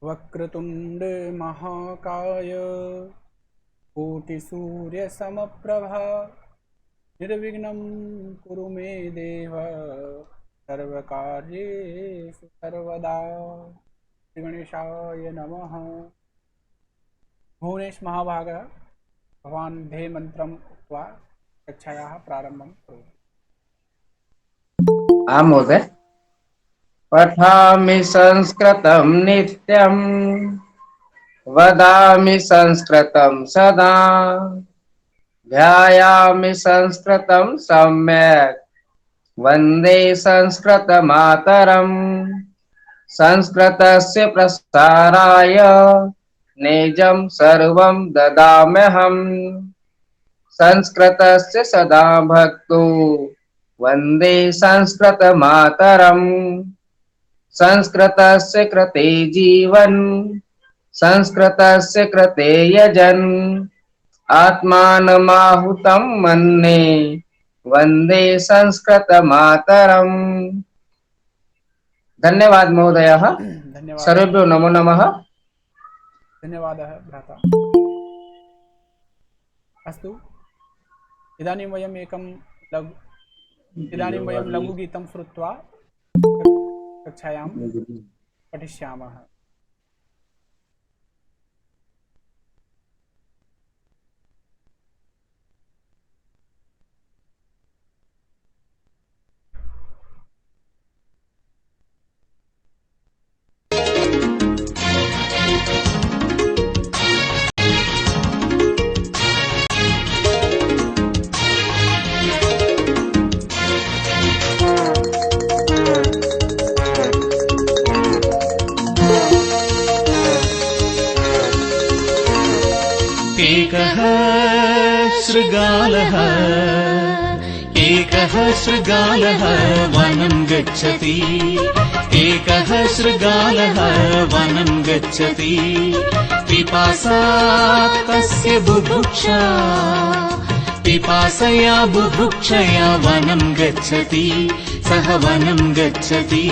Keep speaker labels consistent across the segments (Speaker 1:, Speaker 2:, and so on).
Speaker 1: वक्रतुंड महाकाय कोटिसूर्यसमप्रभा निर्विघ्नं कुरु मे देव सर्वकार्येषु सर्वदा। श्री गणेशाय नमः। भुवनेश महाभागः भवान् ध्येय मंत्रम् उक्त्वा कक्षायाः प्रारम्भं करोतु।
Speaker 2: आं महोदय। पठामि संस्कृतं नित्यं वदामि संस्कृतं सदा ध्यायामि संस्कृतं सम्यक् वन्दे संस्कृतमातरम्। संस्कृतस्य प्रसाराय निजं सर्वं ददाम्यहम्। संस्कृतस्य सदा भक्तो वन्दे संस्कृतमातरम्। संस्कृतस्य कृते जीवन् संस्कृतस्य कृते यजन् आत्मानमाहुतं मन्ये वन्दे संस्कृतमातरम्। धन्यवाद महोदयः।
Speaker 1: धन्यवादः।
Speaker 2: सर्वेभ्यो नमो नमः।
Speaker 1: धन्यवादः भ्राता। अस्तु, इदानीं वयं लघुगीतं श्रुत्वा कक्षायां पठिष्यामः।
Speaker 3: एकः शृगालः वनं गच्छति। एकः शृगालः वनं गच्छति। पिपासा तस्य बुभुक्षा पिपासया बुभुक्षया वनं गच्छति। सः वनं गच्छति।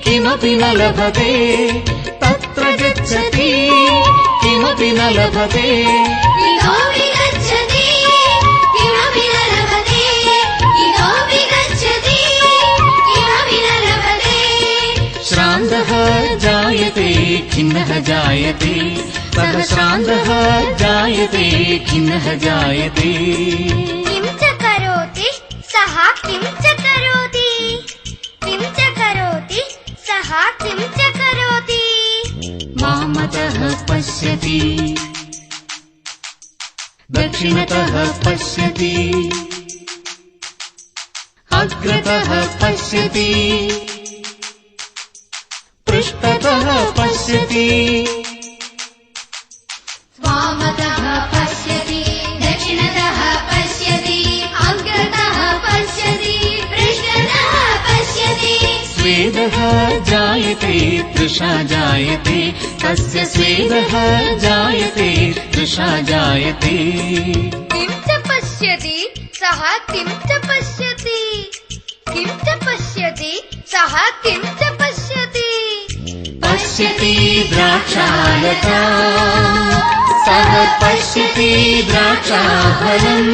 Speaker 3: किमपि न लभते। तत्र गच्छति किमपि न लभते।
Speaker 4: इतोऽपि गच्छति किमपि न लभते। इतोऽपि गच्छति किमपि न लभते।
Speaker 3: श्रान्तः जायते खिन्नः जायते। सः श्रान्तः जायते खिन्नः जायते।
Speaker 4: किं च करोति सः किं च करोति। किं च करोति सः किं च करोति।
Speaker 3: वामतः पश्यति दक्षिणतः पश्यति। अग्रतः पश्यति पृष्ठतः पश्यति।
Speaker 4: वामतः पश्यति दक्षिणतः पश्यति। अग्रतः पश्यति पृष्ठतः पश्यति।
Speaker 3: स्वेदः जायते तृषा जायते। तस्य स्वेदः जायते तृषा जायते।
Speaker 4: किं च पश्यति सः किं च पश्यति। किं च पश्यति सः किं च पश्यति।
Speaker 3: पश्यति द्राक्षालता सः पश्यति द्राक्षाफलम्।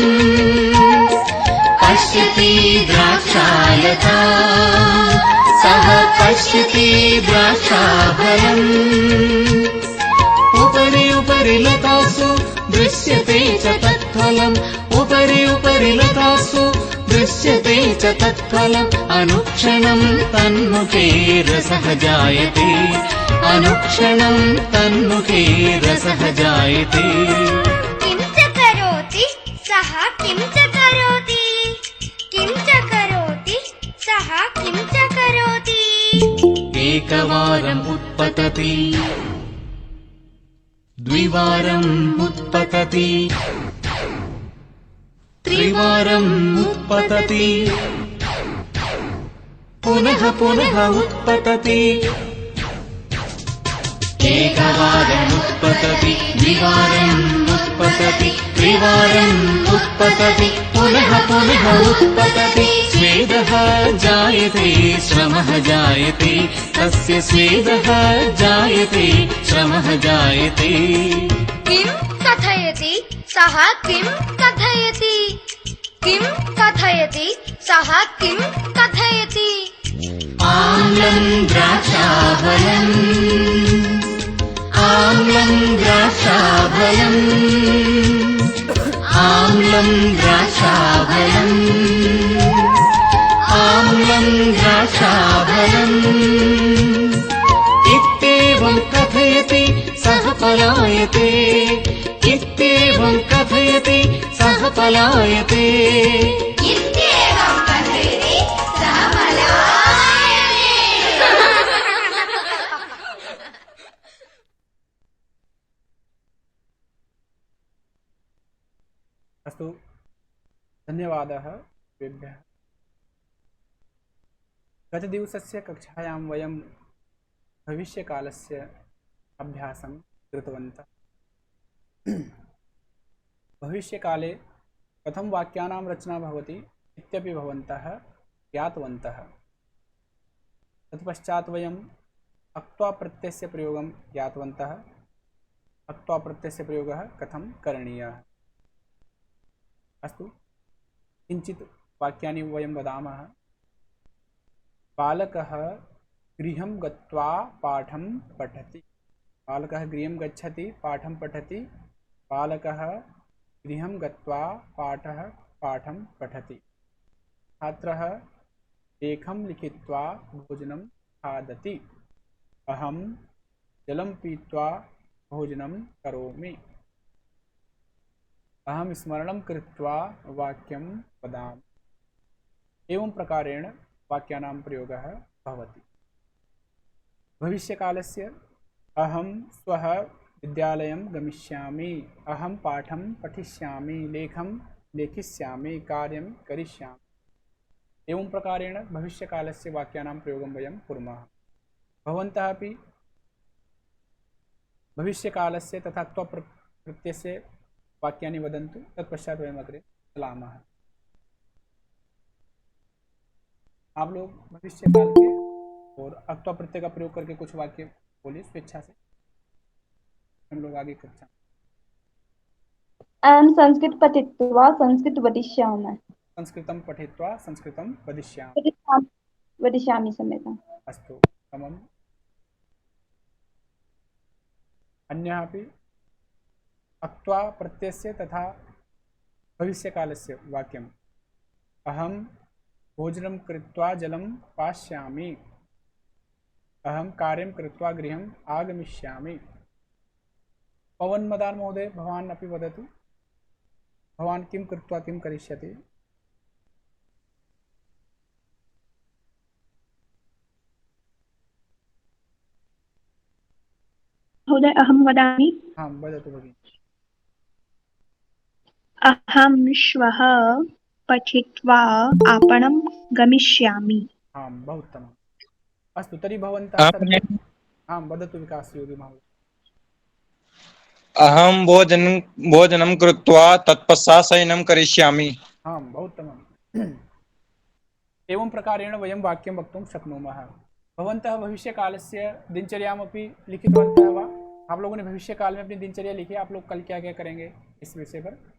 Speaker 3: पश्यति द्राक्षालता सः पश्यति द्राक्षाफलम्। उपरि उपरि लतासु दृश्यते च तत्फलम्। उपरि उपरि लतासु दृश्यते च तत्फलम्। अनुक्षणं तन्मुखे रसः जायते। अनुक्षणं तन्मुखे रसः जायते।
Speaker 4: किं च करोति सः किं च करोति। किं च करोति सः किं च करोति।
Speaker 3: एकवारम् उत्पतति द्विवारम् उत्पतति त्रिवारम् उत्पतति पुनः पुनः उत्पतति एकवारम् उत्पतति द्विवारम् उत्पतति त्रिवारम् उत्पतति पुनः पुनः उत्पतति स्वेदः जायते श्रमः जायते तस्य स्वेदः जायते श्रमः जायते
Speaker 4: किं कथयति सः किं कथयति किं कथयति सः किं कथयति
Speaker 3: आम्लं द्राक्षाफलम् आम्लं द्राक्षाफलम् आम्लं द्राक्षाफलम् आम्लं द्राक्षाफलम् इत्येवं कथयति सः पलायते इत्येवं कथयति सः पलायते
Speaker 4: इत्येवं कथयति सः पलायते।
Speaker 1: अस्तु, धन्यवादः तेभ्यः। गतदिवसस्य कक्षायां वयं भविष्यकालस्य अभ्यासं कृतवन्तः। भविष्यकाले कथं वाक्यानां रचना भवति इत्यपि भवन्तः ज्ञातवन्तः। तत्पश्चात् वयम् अक्त्वा प्रत्ययस्य प्रयोगं ज्ञातवन्तः। अक्त्वा प्रत्ययस्य प्रयोगः कथं करणीयः। अस्तु, किञ्चित् वाक्यानि वयं वदामः। बालकः गृहं गत्वा पाठं पठति। बालकः गृहं गच्छति, पाठं पठति। बालकः गृहं गत्वा पाठं पठति। छात्रः लेखं लिखित्वा भोजनं खादति। अहं जलं पीत्वा भोजनं करोमि। अहं स्मरणं कृत्वा वाक्यं वदामि। एवं प्रकारेण वाक्यानां प्रयोगः भवति। भविष्यकालस्य अहं श्वः विद्यालयं गमिष्यामि, अहं पाठं पठिष्यामि, लेखं लेखिष्यामि, कार्यं करिष्यामि। एवं प्रकारेण भविष्यकालस्य वाक्यानां प्रयोगं वयं कुर्मः। भवन्तः अपि भविष्यकालस्य तथा त्वप्रत्ययस्य वाक्यानि वदन्तु। तत्पश्चात् वयम् अग्रे चलामः। आप लोग भविष्यकाल के और अक्त्वा प्रत्यय का प्रयोग करके कुछ वाक्य बोलिए स्वेच्छा से। हम लोग आगे कक्षा।
Speaker 5: अहं संस्कृत पठित्वा संस्कृत वदिष्यामि।
Speaker 1: संस्कृतं पठित्वा संस्कृतं वदिष्यामि।
Speaker 5: वदिष्यामि सम्यक्।
Speaker 1: अस्तु, उत्तमम्। अन्यः अपि अक्त्वा प्रत्ययस्य तथा भविष्यकालस्य वाक्यम्। अहं भोजनं कृत्वा जलं पास्यामि। अहं कार्यं कृत्वा गृहम् आगमिष्यामि। पवन मदार महोदय, भवान् अपि वदतु। भवान् किं कृत्वा किं करिष्यति?
Speaker 6: महोदय, अहं वदामि।
Speaker 1: आं, वदतु भगिनि।
Speaker 6: अहं श्वः पठित्वा आपणं गमिष्यामि।
Speaker 1: आं, बहु उत्तमम्। अस्तु, तर्हि भवन्तः सर्वे। आं, वदतु विकासयोगी महोदय।
Speaker 7: अहं भोजनं कृत्वा तत्पश्चात् शयनं करिष्यामि।
Speaker 1: आं, बहु उत्तमम्। एवं प्रकारेण वयं वाक्यं वक्तुं शक्नुमः। भवन्तः भविष्यकालस्य दिनचर्यामपि लिखितवन्तः वा? आप लोगों ने भविष्यकाल में अपनी दिनचर्या लिखी। आप लोग कल क्या क्या करेंगे इस विषय पर?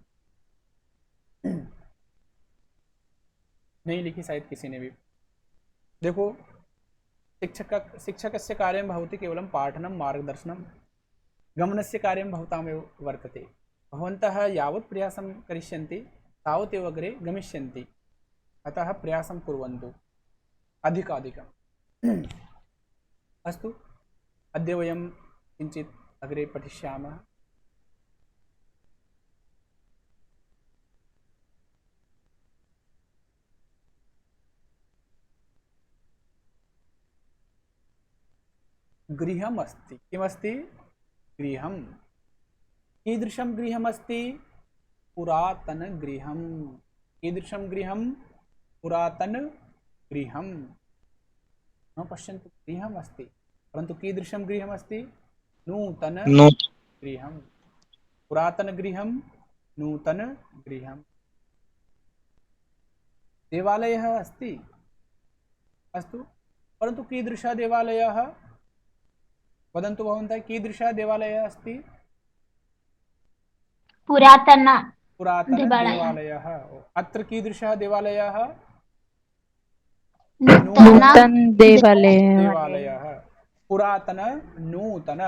Speaker 1: नहीं लिखी शायद किसी ने भी। देखो, शिक्षकस्य कार्यं भवति केवलं पाठनं मार्गदर्शनं। गमनस्य कार्यं भवतामेव वर्तते। भवन्तः यावत् प्रयासं करिष्यन्ति तावदेव अग्रे गमिष्यन्ति। अतः प्रयासं कुर्वन्तु अधिकाधिकम्। अस्तु, अद्य वयं किञ्चित् अग्रे पठिष्यामः। गृहमस्ति। किमस्ति? गृहं। कीदृशं गृहमस्ति? पुरातनगृहम्। कीदृशं गृहं? पुरातनगृहम्। न पश्यन्तु, गृहम् अस्ति, परन्तु कीदृशं गृहमस्ति?
Speaker 7: नूत
Speaker 1: नूतनगृहं। पुरातनगृहं, नूतनगृहम्। देवालयः अस्ति, अस्तु, परन्तु कीदृशः देवालयः? वदन्तु भवन्तः, कीदृशः देवालयः अस्ति? पुरातनदेवालयः। अत्र कीदृशः देवालयः?
Speaker 8: नूतन देवालय।
Speaker 1: देवालयः। पुरातन, नूतन।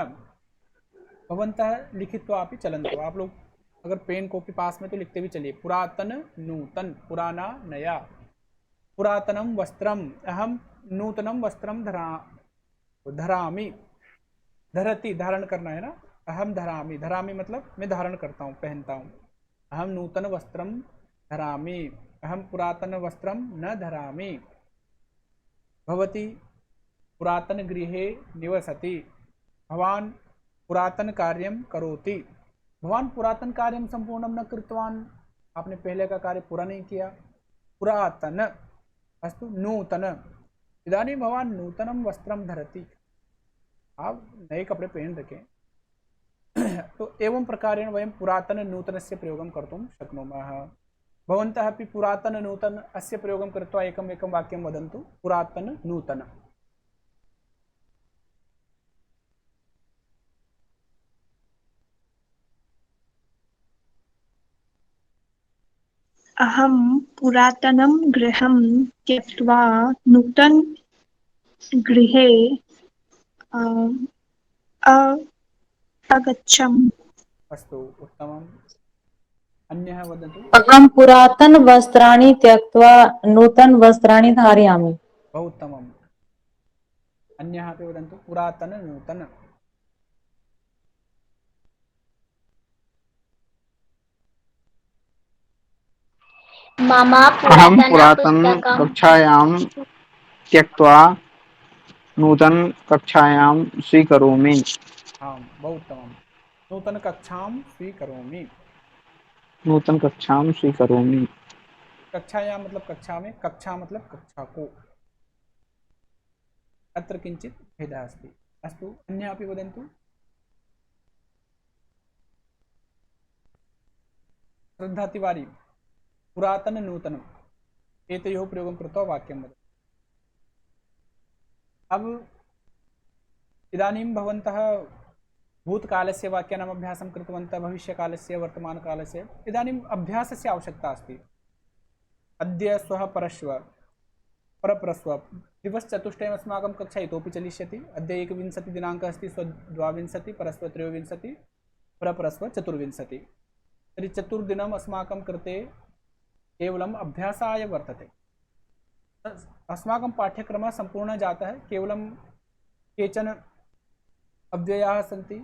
Speaker 1: भवन्तः लिखित्वा अपि चलन्तु। आप लोग अगर पेन कॉपी पास में तो लिखते भी चलिए। पुरातन, नूतन, पुराना, नया। पुरातनम वस्त्रम, अहम नूतनम वस्त्रम धरामि। धरती, धारण करना है ना। अहम धरामि, धरामि मतलब मैं धारण करता हूँ, पहनता हूँ। अहम नूतन वस्त्रम धरामि, अहम पुरातन वस्त्रम न धरामि। भवती पुरातन गृहे निवसति, भवान पुरातन कार्यम करोति। भवान पुरातन कार्यम संपूर्णम न कृतवान, आपने पहले का कार्य पूरा नहीं किया। पुरातन, अस्तु, नूतन, इदानीं भवान नूतनम वस्त्रम धरति, आप नए कपड़े पहन रखें। तो एवं प्रकारेण वयं पुरातन नूतनस्य प्रयोगं कर्तुं शक्नुमः। भवन्तः अपि पुरातन नूतन अस्य प्रयोगं कृत्वा एकम् एकं वाक्यं वदन्तु। पुरातन, नूतन।
Speaker 6: अहं पुरातनं गृहं त्यक्त्वा नूतन गृहे अगच्छम्।
Speaker 1: अस्तु, उत्तमम्। अन्यः वदतु।
Speaker 8: अहं पुरातन वस्त्राणि त्यक्त्वा नूतन वस्त्राणि धारयामि।
Speaker 1: बहु उत्तमम्। अन्यः अपि वदन्तु। पुरातन, नूतन।
Speaker 9: अहं पुरातन कक्षायां त्यक्त्वा नूतन कक्षायां स्वीकरोमि।
Speaker 1: आम्, बहु उत्तमम्। नूतन कक्षां स्वीकरोमि।
Speaker 9: नूतन कक्षां स्वीकरोमि।
Speaker 1: कक्षायां मतलब कक्षा में, कक्षा मतलब कक्षा को। अत्र किञ्चित् भेदः अस्ति। अस्तु, अन्यः अपि वदन्तु। श्रद्धा तिवारी, पुरातन, नूतन, एतयोः प्रयोगं कृत्वा वाक्यं वदतु। अब इदानीं भवन्तः भूतकालस्य वाक्यानाम् अभ्यासं कृतवन्तः, भविष्यकालस्य, वर्तमानकालस्य। इदानीम् अभ्यासस्य आवश्यकता अस्ति। अद्य, श्वः, परश्व, परप्रश्व, दिवसचतुष्टयम् अस्माकं कक्षा इतोपि चलिष्यति। अद्य 21 दिनाङ्कः अस्ति, श्वः 22, परश्व 23, परप्रश्व 24। तर्हि चतुर्दिनम् अस्माकं कृते केवलम् अभ्यासाय वर्तते। अस्माकं पाठ्यक्रमः सम्पूर्णः जातः। केवलं केचन अव्ययाः सन्ति,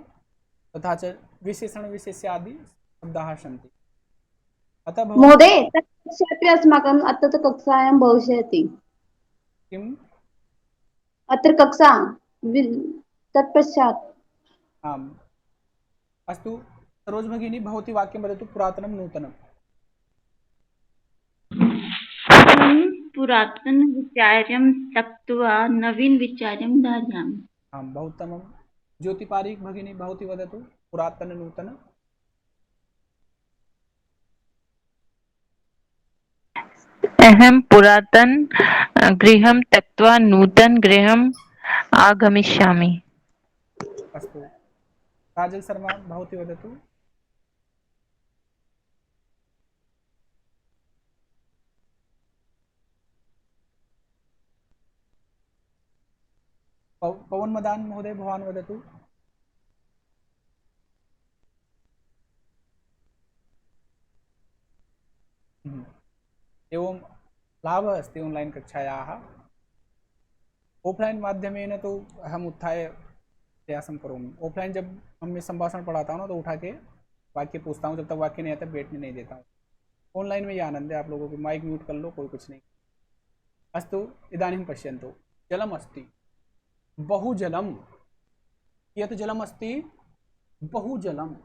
Speaker 1: तथा च विशेषणविशेष्यादि शब्दाः सन्ति। अतः
Speaker 5: महोदय, तत्पश्चात् अस्माकम् अत्र कक्षायां भविष्यति।
Speaker 1: किम्?
Speaker 5: अत्र कक्षा तत्पश्चात्।
Speaker 1: आम्, अस्तु। सरोज भगिनी, भवती वाक्यं वदतु। पुरातनं, नूतनम्।
Speaker 10: पुरातन विचार्यं त्यक्त्वा नवीन विचार्यं धारयामि।
Speaker 1: आं, बहु उत्तमं। ज्योतिपारीक भगिनी, भवती वदतु। पुरातन, नूतन।
Speaker 8: अहं पुरातन गृहं त्यक्त्वा नूतन गृहम् आगमिष्यामि।
Speaker 1: अस्तु, काजल शर्मा, भवती वदतु। पवन मदान महोदय, भवान् वदतु। एवं लाभः अस्ति ऑनलाइन कक्षायाः। ऑफलाइन माध्यमेन तो अहम उत्थाय प्रयासं करोमि। ऑफलाइन जब मैं संभाषण पढ़ाता हूँ ना, तो उठा के वाक्य पूछता हूँ, जब तक वाक्य नहीं आता बैठने नहीं देता हूँ। ऑनलाइन में ये आनंद है, आप लोगों की माइक म्यूट कर लो, कोई कुछ नहीं। अस्तु, इदानीं पश्यन्तु। जलम अस्ति, बहुजलम। कियत् जलम अस्ति? बहुजलम।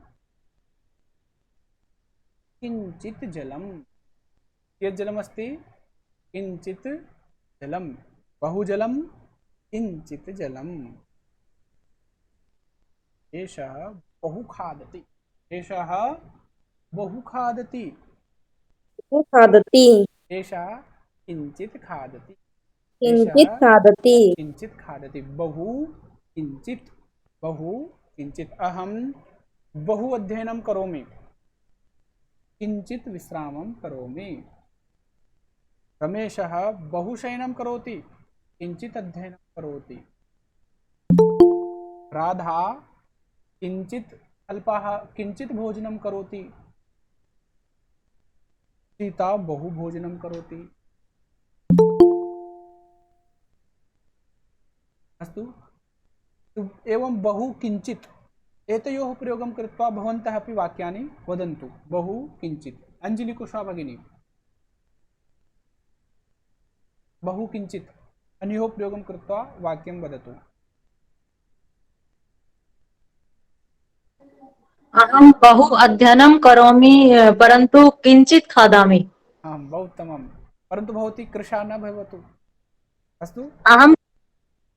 Speaker 1: किञ्चित् जलम्। कियत् जलमस्ति? किञ्चित् जलम्। बहु जलं, किञ्चित् जलम्। एषः बहु खादति। एषः बहु खादति।
Speaker 8: खादति।
Speaker 1: एषः किञ्चित् खादति।
Speaker 8: किञ्चित् खादति।
Speaker 1: किञ्चित् खादति। बहु किञ्चित्। बहु किञ्चित्। अहं बहु अध्ययनं करोमि। किञ्चित् विश्रामं करोमि। रमेशः बहु शयनं करोति। किञ्चित् अध्ययनं करोति। राधा किञ्चित् किञ्चित् भोजनं करोति। सीता बहु भोजनं करोति। अस्तु, एवं बहु किञ्चित् एतयोः प्रयोगं कृत्वा भवन्तः अपि वाक्यानि वदन्तु। बहु किञ्चित्। अंजलि कुशवा भगिनी, बहु किञ्चित् अनयोः प्रयोगं कृत्वा वाक्यं वदतु।
Speaker 8: अहं बहु अध्ययनं करोमि परन्तु किञ्चित् खादामि।
Speaker 1: आम्, बहु उत्तमं। परन्तु भवती कृशा न भवतु। अस्तु,
Speaker 8: अहं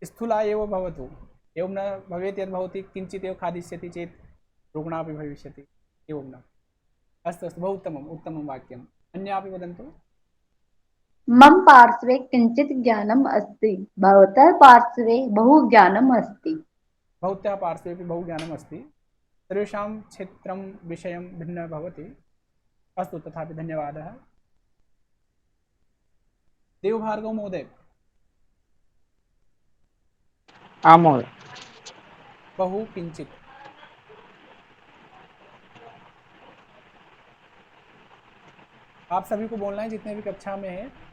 Speaker 1: स्थूला एव भवतु। एवं न भवेत् यद् भवती किञ्चित् एव खादिष्यति चेत् रुग्णा अपि भविष्यति। एवं न। अस्तु अस्तु, बहु उत्तमम्, उत्तमं वाक्यम्। अन्यापि वदन्तु।
Speaker 5: मम पार्श्वे किञ्चित् ज्ञानम् अस्ति, भवतः पार्श्वे बहु ज्ञानम् अस्ति।
Speaker 1: भवत्याः पार्श्वे अपि बहु ज्ञानम् अस्ति। सर्वेषां क्षेत्रं विषयं भिन्नः भवति। अस्तु, तथापि धन्यवादः। देवभार्गव महोदय।
Speaker 9: आम् महोदय।
Speaker 1: बहु किंचित। आप सभी को बोलना है, जितने भी कक्षा में हैं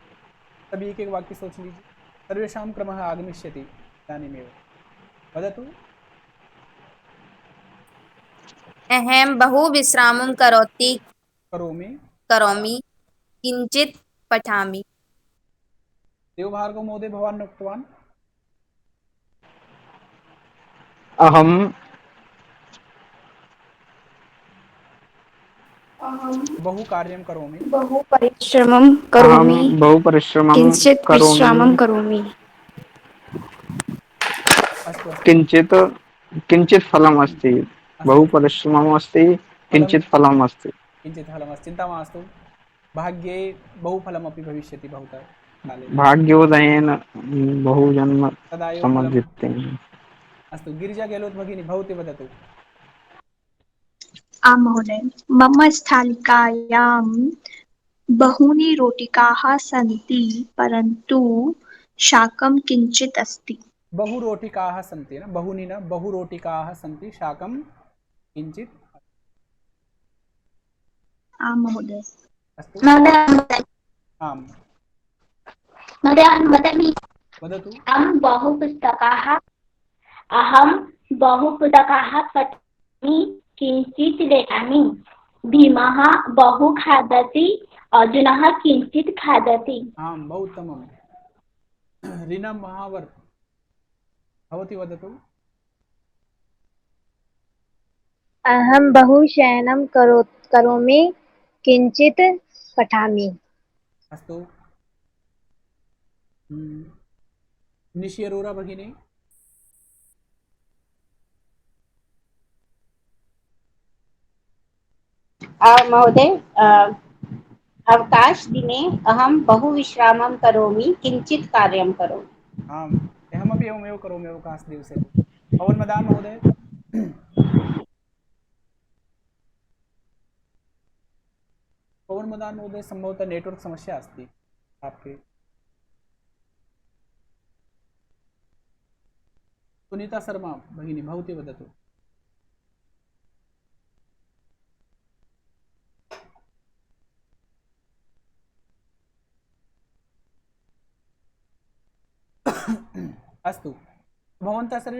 Speaker 1: सभी एक एक वाक्य सोच लीजिए। सर्वेषां क्रमः आगमिष्यति इदानीमेव। वदतु।
Speaker 11: अहं बहु विश्रामं
Speaker 1: करोमि।
Speaker 11: किञ्चित् पठामि।
Speaker 1: देवभार्गव महोदय, भवान् न उक्तवान्।
Speaker 9: अहं
Speaker 1: बहु कार्यं करोमि।
Speaker 11: बहु परिश्रमं करोमि।
Speaker 9: अहं बहु परिश्रमं
Speaker 11: किञ्चित् विश्रामं
Speaker 9: करोमि।
Speaker 11: करोमि।
Speaker 1: अस्तु अस्तु
Speaker 9: किञ्चित् किञ्चित् फलम् अस्ति।
Speaker 1: अस्तु
Speaker 9: बहु
Speaker 1: अस्तु।
Speaker 9: परिश्रमम् अस्ति,
Speaker 1: फलं
Speaker 9: किञ्चित् फलम् अस्ति।
Speaker 1: किञ्चित् फलमस्ति, चिन्ता मास्तु। भाग्ये बहुफलमपि भविष्यति भवतः काले।
Speaker 9: भाग्योदयेन बहु जन्म
Speaker 1: तदा एव फलम्।
Speaker 9: समृद्धि।
Speaker 1: अस्तु, गिरिजा गेहलोत भगिनी, भवती वदतु।
Speaker 6: आं महोदय। मम स्थालिकायां बहूनि रोटिकाः सन्ति परन्तु शाकं किञ्चित् अस्ति।
Speaker 1: बहु रोटिकाः सन्ति, न बहूनि न, बहु रोटिकाः सन्ति, शाकं किञ्चित्।
Speaker 6: आं महोदय।
Speaker 1: अस्तु। आम्,
Speaker 10: वदामि।
Speaker 1: वदतु।
Speaker 10: अहं बहु पुस्तकाः पठामि, किञ्चित् लेखामि। भीमः बहु खादति, अर्जुनः किञ्चित् खादति।
Speaker 1: आम्, बहु उत्तमं। रीना महावर, भवती वदतु।
Speaker 4: अहं बहु शयनं करोमि, किञ्चित् पठामि।
Speaker 1: अस्तु। निशि अरोरा भगिनी।
Speaker 12: महोदय, अवकाश दिने अहं बहु विश्रामं करोमि, किञ्चित् कार्यं करोमि।
Speaker 1: आम्, अहमपि एवमेव करोमि अवकाशदिवसे। पवन मदान महोदय। पवन मदान महोदय, संभवतः नेटवर्क समस्या अस्ति आपके। सुनीता शर्मा भगिनी, भवती वदतु। अस्तु, भवन्तः सर्वे।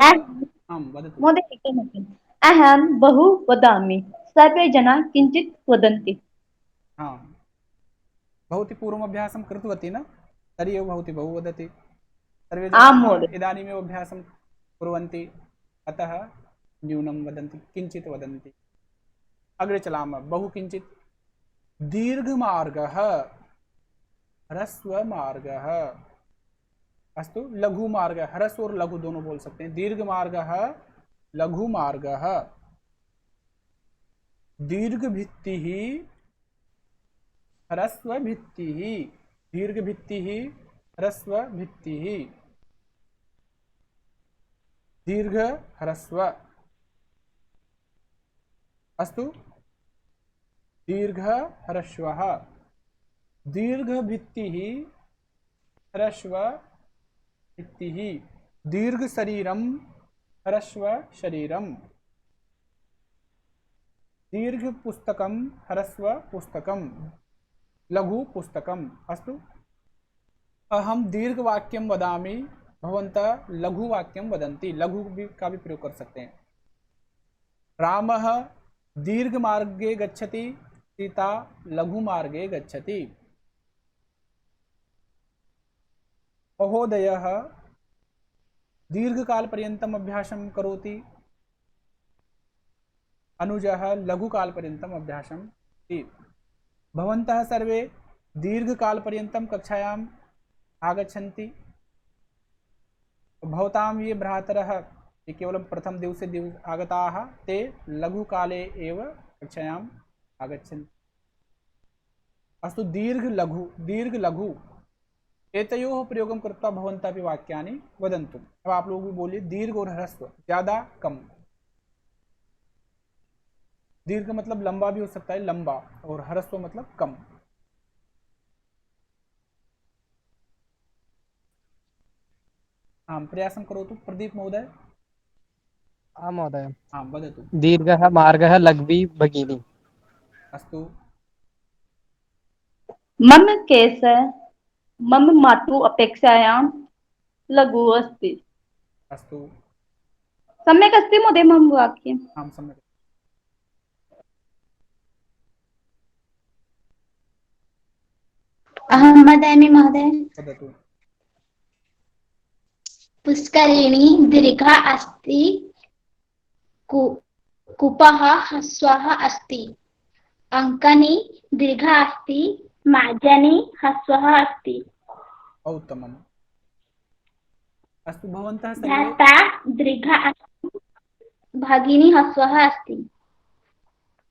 Speaker 1: आं, वदतु।
Speaker 5: महोदय, अहं बहु वदामि, सर्वे जनाः किञ्चित् वदन्ति।
Speaker 1: हाँ, भवती पूर्वमभ्यासं कृतवती न, तर्हि एव भवती बहु वदति। सर्वे जनाः इदानीमेव अभ्यासं कुर्वन्ति, अतः न्यूनं वदन्ति, किञ्चित् वदन्ति। अग्रे चलामः। बहु किञ्चित्। दीर्घमार्गः ह्रस्वमार्गः। अस्तु लघुमार्गः, ह्रस्व और लघु दोनों बोल सकते हैं। दीर्घमार्गः लघुमार्गः। दीर्घभित्तिः ह्रस्वभित्तिः। दीर्घभित्तिः ह्रस्वभित्तिः। दीर्घ ह्रस्व। अस्तु दीर्घ ह्रस्वः। दीर्घभित्तिः ह्रस्वभित्तिः। दीर्घशरीरं ह्रस्वशरीरम्। दीर्घपुस्तकं ह्रस्वपुस्तकं। लघुपुस्तकम्। अस्तु अहं दीर्घवाक्यं वदामि, भवन्तः लघुवाक्यं वदन्ति। लघु का भी प्रयोग कर सकते हैं। रामः दीर्घमार्गे गच्छति, सीता लघुमार्गे गच्छति। महोदयः दीर्घकालपर्यन्तम् अभ्यासं करोति, अनुजः लघुकालपर्यन्तम् अभ्यासं करोति। भवन्तः सर्वे दीर्घकालपर्यन्तं कक्षायाम् आगच्छन्ति। भवतां ये भ्रातरः ये केवलं प्रथम दिवसे आगताः, ते लघुकाले एव कक्षायाम् आगच्छन्ति। अस्तु दीर्घ लघु एतयोः प्रयोगं कृत्वा भवन्तः अपि वाक्यानि वदन्तु। अब आप लोग भी बोलिए दीर्घ और ह्रस्व, ज्यादा कम। दीर्घ मतलब लंबा भी हो सकता है, लंबा, और ह्रस्व मतलब कम। आं प्रयासं करोतु प्रदीप महोदय।
Speaker 7: आं महोदय।
Speaker 1: आं वदतु।
Speaker 7: दीर्घः मार्गः लघ्वी भगिनी।
Speaker 1: अस्तु
Speaker 5: मम केसः मम मातुः अपेक्षायां लघु अस्ति।
Speaker 1: अस्तु
Speaker 5: सम्यक् अस्ति महोदय मम वाक्यम्।
Speaker 1: आं सम्यक्।
Speaker 6: अहं वदामि महोदय।
Speaker 1: वदतु।
Speaker 6: पुष्करिणी दीर्घा अस्ति, कूपः ह्रस्वः अस्ति। अङ्कनी दीर्घा अस्ति, मार्जनी ह्रस्वः अस्ति।
Speaker 1: उत्तमम्। अस्तु भवन्तः सर्वे।
Speaker 6: भ्राता दीर्घा अस्ति, भगिनी ह्रस्वः अस्ति।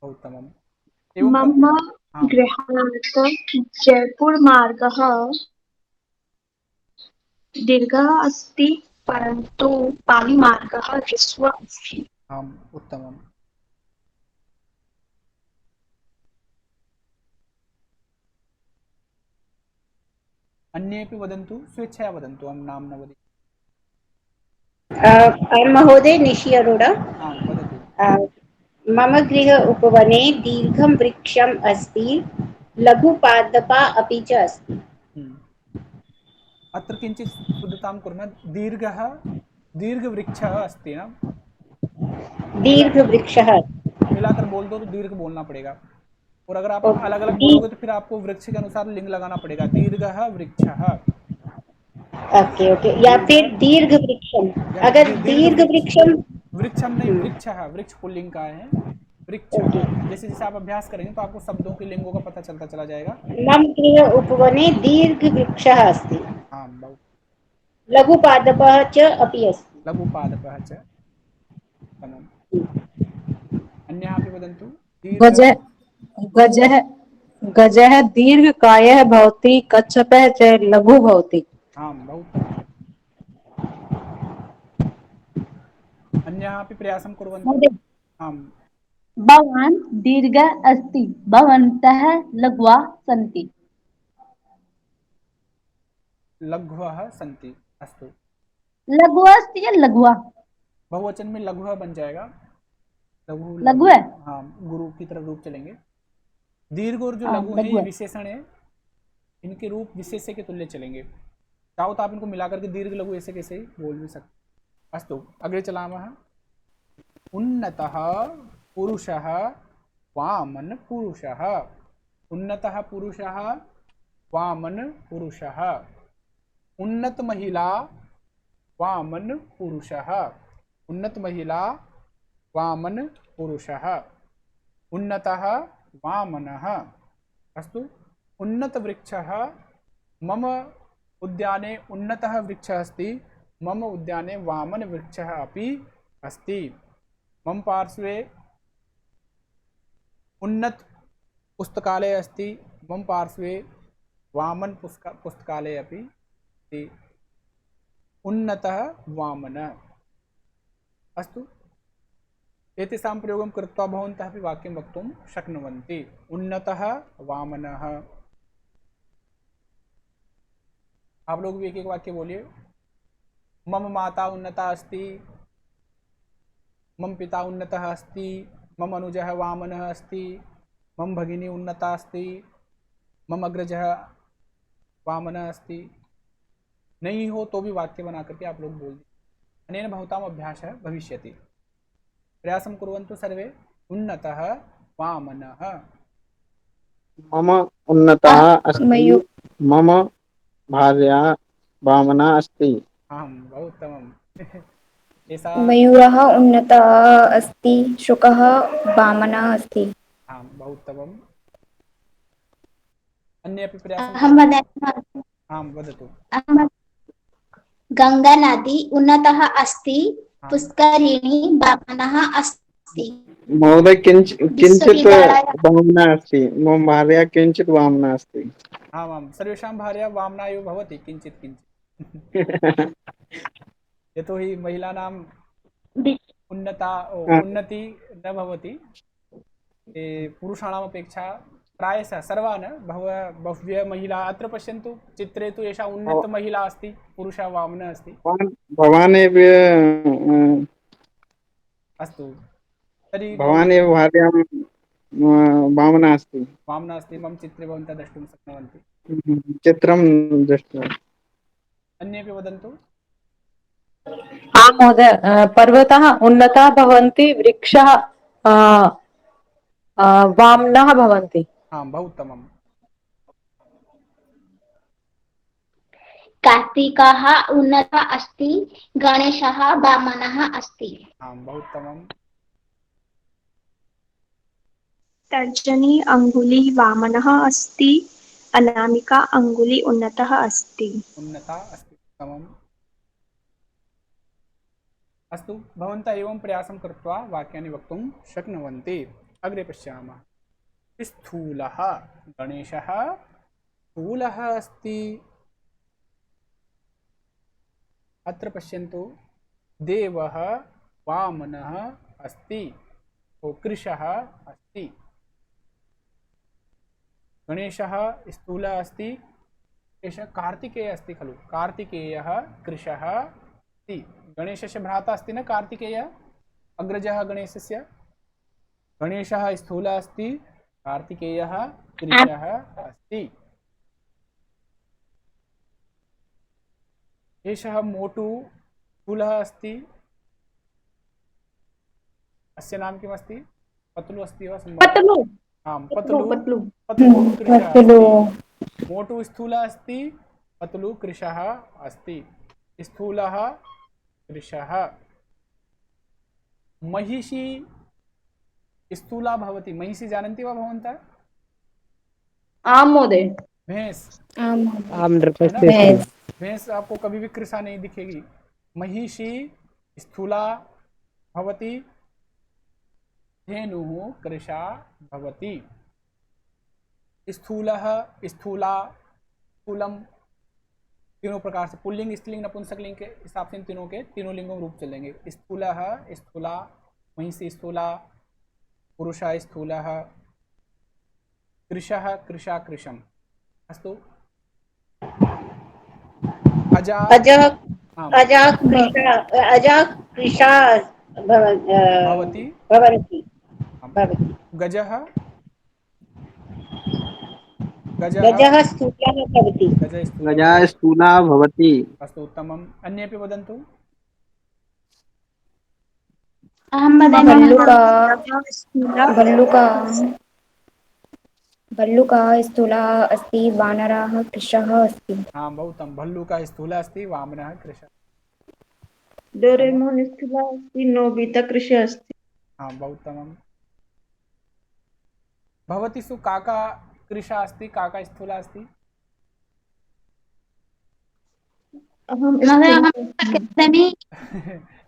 Speaker 1: उत्तमम्।
Speaker 6: मम गृहात् जयपुरमार्गः दीर्घः अस्ति, परन्तु पालिमार्गः ह्रस्वः अस्ति।
Speaker 1: आम् उत्तमम्। अन्येपि वदन्तु, स्वेच्छया वदन्तु, अहं नाम न वदामि।
Speaker 12: महोदय निशि अरोड़ा।
Speaker 1: आं वदतु।
Speaker 12: मम गृह उपवने दीर्घं वृक्षम् अस्ति, लघुपादपा अपि च अस्ति।
Speaker 1: अत्र किञ्चित् शुद्धतां कुर्मः। दीर्घवृक्षः अस्ति न?
Speaker 12: दीर्घवृक्षः
Speaker 1: मिलाकर बोल दो तो दीर्घ बोलना पड़ेगा, और अगर आप अलग अलग बोलोगे तो फिर आपको वृक्ष के अनुसार लिंग लगाना पड़ेगा। दीर्घः वृक्षः।
Speaker 12: ओके ओके, या फिर दीर्घ वृक्षम। अगर दीर्घ वृक्षम,
Speaker 1: वृक्षम नहीं, वृक्षः, वृक्ष पुल्लिंग का है। वृक्ष जैसे जैसे आप अभ्यास करेंगे तो आपको शब्दों के लिंगों का पता चलता चला जाएगा।
Speaker 12: मम गृह उपवने दीर्घ वृक्षः अस्ति,
Speaker 1: आं बहु।
Speaker 12: लघुपादपः च अपि अस्ति।
Speaker 1: लघुपादपः च। अन्यः अपि वदन्तु।
Speaker 8: गजः दीर्घकायः भवति, कच्छपः च लघु भवति।
Speaker 1: आं बहु। अन्यः अपि प्रयासं कुर्वन्तु। आम्।
Speaker 5: भवान् दीर्घः अस्ति, भवन्तः लघवः सन्ति।
Speaker 1: लघ्वः सन्ति। अस्तु।
Speaker 5: लघुः अस्ति या लघुः?
Speaker 1: बहुवचन में लघुः बन जाएगा।
Speaker 5: लघु है।
Speaker 1: हाँ, गुरु की तरफ रूप चलेंगे। दीर्घ और जो लघु है ये विशेषण है, इनके रूप विशेष्य के तुल्य चलेंगे। चाहो तो आप इनको मिलाकर के दीर्घ लघु ऐसे कैसे बोल भी सकते। अस्तु अग्रे चलामः। उन्नतः पुरुषः वामन पुरुषः। उन्नतः पुरुषः वामन पुरुषः। उन्नत महिला वामन पुरुषः। उन्नत महिला वामन पुरुषः। उन्नतः वामनः। अस्तु उन्नतवृक्षः मम उद्याने उन्नतः वृक्षः अस्ति मम उद्याने वामनवृक्षः अपि अस्ति मम पार्श्वे उन्नत पुस्तकालय अस्ति मम पार्श्वे वामन पुस्तकालय अपि अस्ति उन्नतः वामनः अस्तु एतेषां प्रयोगं कृत्वा भवन्तः अपि वाक्यं वक्तुं शक्नुवन्ति उन्नतः वामनः आप लोग भी एक एक वाक्य बोलिए मम माता उन्नता अस्ति मम पिता उन्नतः अस्ति मम अनुजः वामनः अस्ति मम भगिनी उन्नता अस्ति मम अग्रजः वामनः अस्ति नहीं हो तो भी वाक्य बना करके आप लोग बोल दीजिए अनेन भवताम् अभ्यासः भविष्यति प्रयासं कुर्वन्तु सर्वे उन्नतः वामनः
Speaker 9: मम उन्नतः अस्ति मम भार्या वामना अस्ति
Speaker 1: आं बहु उत्तमम् एषा
Speaker 11: मयूरः उन्नतः अस्ति शुकः वामनः अस्ति
Speaker 1: आं बहु उत्तमम् अन्ये अपि प्रयासं
Speaker 6: अहं वदामि
Speaker 1: आं वदतु
Speaker 6: गंगा नदी उन्नतः अस्ति पुष्करिणी वामनः अस्ति
Speaker 9: महोदय किञ्चित् वामना अस्ति मम भार्या किञ्चित् वामना अस्ति
Speaker 1: आमां सर्वेषां भार्या वामना एव भवति किञ्चित् किञ्चित् यतोहि महिलानाम् उन्नति न भवति पुरुषाणाम् अपेक्षा प्रायशः सर्वान् बह्व्यः महिला अत्र पश्यन्तु चित्रे तु एषा उन्नत महिला अस्ति पुरुषः वामनः अस्ति
Speaker 9: भवान् एव
Speaker 1: अस्तु तर्हि
Speaker 9: भवान् एव भार्यां वामना अस्ति
Speaker 1: वामना अस्ति मम चित्रे भवन्तः द्रष्टुं शक्नुवन्ति
Speaker 9: चित्रं दृष्ट्वा
Speaker 1: अन्येपि वदन्तु
Speaker 8: आं महोदय पर्वतः उन्नताः भवन्ति वृक्षः वामनः भवन्ति
Speaker 1: आं बहु उत्तमम्
Speaker 6: कार्तिकः उन्नतः अस्ति गणेशः वामनः अस्ति
Speaker 1: आं बहु उत्तमम्
Speaker 6: तर्जनी अंगुली वामनः अस्ति अनामिका अंगुली उन्नतः अस्ति
Speaker 1: उन्नता अस्ति उत्तमम् अस्तु भवन्तः एवं प्रयासं कृत्वा वाक्यानि वक्तुं शक्नुवन्ति अग्रे पश्यामः स्थूलः गणेशः स्थूलः अस्ति अत्र पश्यन्तु देवः वामनः अस्ति कृशः अस्ति गणेशः स्थूलः अस्ति एषः कार्तिकेयः अस्ति खलु कार्तिकेयः कृशः अस्ति गणेशस्य भ्राता अस्ति न कार्तिकेयः अग्रजः गणेशस्य गणेशः स्थूलः अस्ति कार्तिकेयः कृशः अस्ति एषः मोटु स्थूलः अस्ति अस्य नाम किमस्ति पतलु अस्ति वा
Speaker 5: पतलु
Speaker 1: आं पतलु
Speaker 5: पतलु
Speaker 1: कृशः अस्ति मोटु स्थूलः अस्ति पतलु कृशः अस्ति स्थूलः कृशः महिषी स्थूला भवति महिषी जानन्ति वा भवन्तः
Speaker 5: आं महोदय
Speaker 1: भैंस भैंस आपको कभी भी कृशा नहीं दिखेगी महिषी स्थूला भवति धेनुः कृशा भवति स्थूलः स्थूला स्थूलम तीनों प्रकार से पुल्लिंग स्त्रीलिंग नपुंसकलिंग के हिसाब से इन तीनों के तीनों लिंगों रूप चलेंगे स्थूलः स्थूला महिषी स्थूला पुरुषः स्थूलः कृशः कृशा कृशम् अस्तु
Speaker 12: अजः कृशा
Speaker 1: भवति गजः
Speaker 12: गजः स्थूलः भवति
Speaker 9: गजः स्थूला भवति
Speaker 1: अस्तु उत्तमम् अन्येपि वदन्तु
Speaker 6: अहं
Speaker 11: भल्लुकः स्थूलः अस्ति वानरः कृशः अस्ति
Speaker 1: हाँ बहु उत्तमं भल्लूकः स्थूलः अस्ति वामनः कृशः
Speaker 5: डोरेमोन स्थूलः अस्ति नोबिता कृशः अस्ति
Speaker 1: हाँ बहु उत्तमं भवतीषु काका कृशा अस्ति, काका स्थूला अस्ति।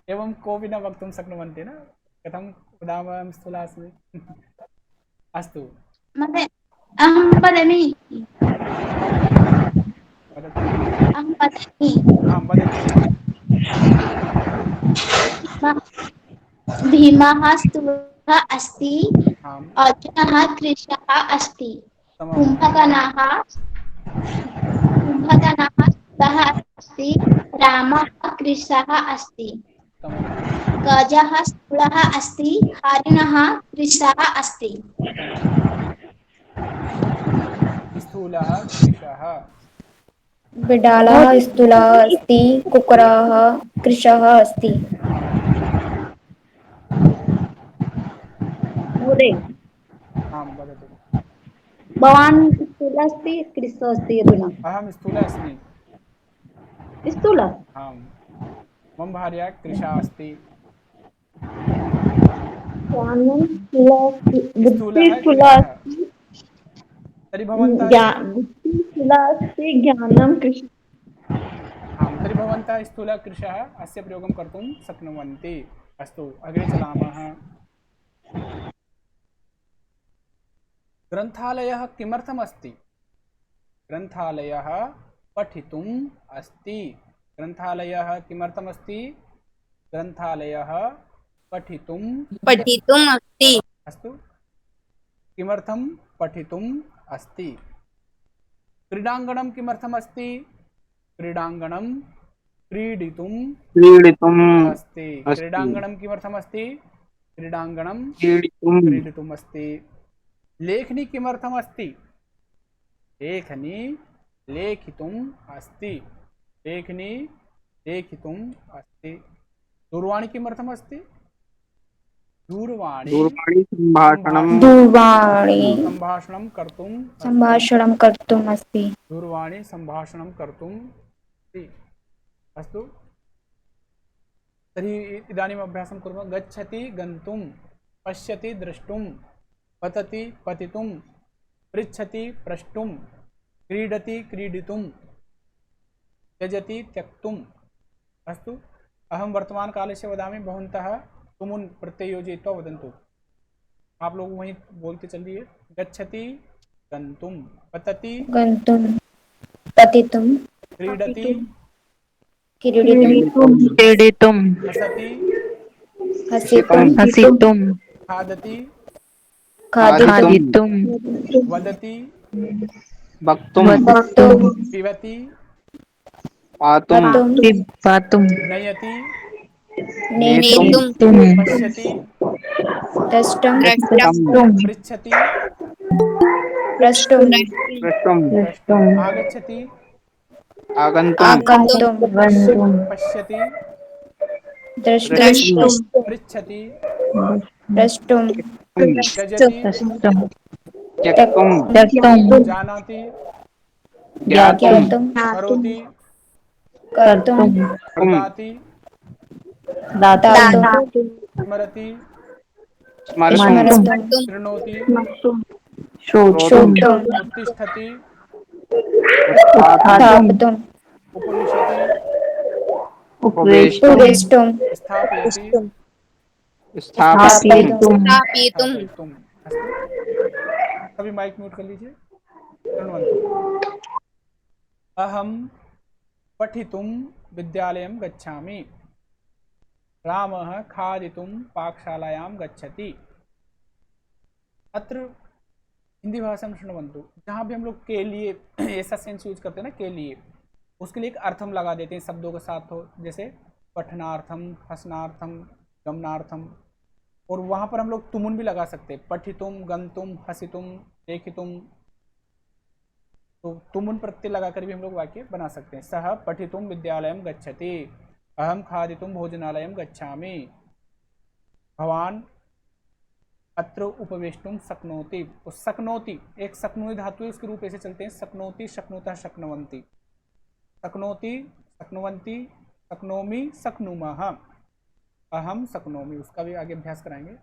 Speaker 1: एवं कोऽपि न वक्तुं शक्नुवन्ति न, कथं वदामः स्थूला अस्मि। अस्तु
Speaker 6: अहं वदामि
Speaker 1: वदतु।
Speaker 6: अहं वदामि
Speaker 1: आं वदतु।
Speaker 6: भीमः स्थूलः अस्ति,
Speaker 1: आम्
Speaker 6: अर्जुनः कृशः अस्ति,
Speaker 1: समं
Speaker 6: कुम्भकर्णः स्थूलः अस्ति, रामः कृशः अस्ति,
Speaker 1: समं
Speaker 6: गजः स्थूलः अस्ति, हरिणः कृशः अस्ति।
Speaker 1: स्थूलः कृशः।
Speaker 11: बिडालः स्थूलः अस्ति, कुक्कुरः कृशः अस्ति।
Speaker 12: महोदय
Speaker 1: आं वदतु।
Speaker 12: भवान् स्थूलः अस्ति कृशः अस्ति अधुना
Speaker 1: अहं स्थूलः अस्मि।
Speaker 12: स्थूलः
Speaker 1: आं मम भार्या कृशा अस्ति। स्थूलः कृशः। तर्हि भवन्तः
Speaker 6: ज्ञानं कृशः।
Speaker 1: आं तर्हि भवन्तः स्थूलः कृशः अस्य प्रयोगं कर्तुं शक्नुवन्ति। अस्तु अग्रे चलामः। ग्रन्थालयः किमर्थम् अस्ति? ग्रन्थालयः पठितुम् अस्ति। ग्रन्थालयः किमर्थम् अस्ति? ग्रन्थालयः पठितुम्
Speaker 11: अस्ति।
Speaker 1: अस्तु किमर्थं पठितुम् अस्ति? क्रीडाङ्गणं किमर्थम् अस्ति? क्रीडाङ्गणं क्रीडितुम् अस्ति। क्रीडाङ्गणं किमर्थम् अस्ति? क्रीडाङ्गणं क्रीडितुम् अस्ति। लेखनी किमर्थम् अस्ति? लेखनी लेखितुम् अस्ति। लेखनी लेखितुम् अस्ति। दूरवाणी किमर्थम् अस्ति? दूरवाणी सम्भाषणं कर्तुम्
Speaker 11: अस्ति।
Speaker 1: दूरवाणी सम्भाषणं कर्तुम् अस्ति। अस्तु तर्हि इदानीम् अभ्यासं कुर्मः। गच्छति गन्तुं, पश्यति द्रष्टुं, पतति पतितुं, पृच्छति प्रष्टुं, क्रीडति क्रीडितुं, त्यजति त्यक्तुम्। अस्तु अहं वर्तमानकालस्य वदामि, भवन्तः तुमुन् प्रत्यय योजयित्वा वदन्तु। आप लोग वहीं बोलते चलिए। गच्छति गन्तुं, पतति
Speaker 11: गन्तुं, पतितुं,
Speaker 1: क्रीडति
Speaker 11: क्रीडितुं,
Speaker 1: हसति
Speaker 11: हसितुं,
Speaker 1: खादति
Speaker 11: खादितुं,
Speaker 1: वदति
Speaker 9: वक्तुं
Speaker 1: पिबति
Speaker 11: पातुं,
Speaker 1: नयति
Speaker 11: नेतुं,
Speaker 1: पश्यति
Speaker 11: द्रष्टुं,
Speaker 1: पृच्छति
Speaker 11: प्रष्टुं,
Speaker 1: आगच्छति
Speaker 11: आगन्तुं,
Speaker 1: पश्यति
Speaker 11: द्रष्टुं,
Speaker 1: पृच्छति
Speaker 11: प्रष्टुं,
Speaker 1: त्यजति
Speaker 11: त्यक्तुं,
Speaker 1: जानाति
Speaker 11: ज्ञातुं,
Speaker 1: करोति
Speaker 11: कर्तुं,
Speaker 1: ददाति
Speaker 11: दातुं,
Speaker 1: स्मरति
Speaker 11: स्मर्तुं,
Speaker 1: शृणोति
Speaker 11: श्रोतुं,
Speaker 1: उत्तिष्ठति
Speaker 11: उत्थातुं,
Speaker 1: उपविशति
Speaker 11: उपवेष्टुं,
Speaker 1: स्थापयति
Speaker 11: स्थापयितुं,
Speaker 1: स्थापयितुम्। अस्तु सभी माइक म्यूट कर लीजिए। शृण्वन्तु। अहं पठितुं विद्यालयं गच्छामि। रामः खादितुं पाकशालायां गच्छति। अत्र हिंदी भाषा में शृण्वन्तु। जहाँ भी हम लोग के लिए ऐसा सेंस यूज करते हैं ना, के लिए, उसके लिए एक अर्थम लगा देते हैं शब्दों के साथ हो, जैसे पठनार्थम, हसनार्थम, गमनार्थम। और वहाँ पर हम लोग तुमुन भी लगा सकते हैं, पठितुम, गंतुम, हसितुम, लेखितुम। तो तुमुन प्रत्यय लगाकर भी हम लोग वाक्य बना सकते हैं। सः पठितुम विद्यालयं गच्छति। अहम खादितुम भोजनालयं गच्छामि। भवान अत्र उपवेष्टुम शक्नोति। तो शक्नोति एक शक्नोति धातु है, उसके रूप ऐसे चलते हैं, शक्नोति, शक्नुतः, शक्नुवन्ति, शक्नोति, शक्नुवन्ति, शक्नोमि, शक्नुमः, अहम शक्नोमि। उसका भी आगे अभ्यास कराएंगे।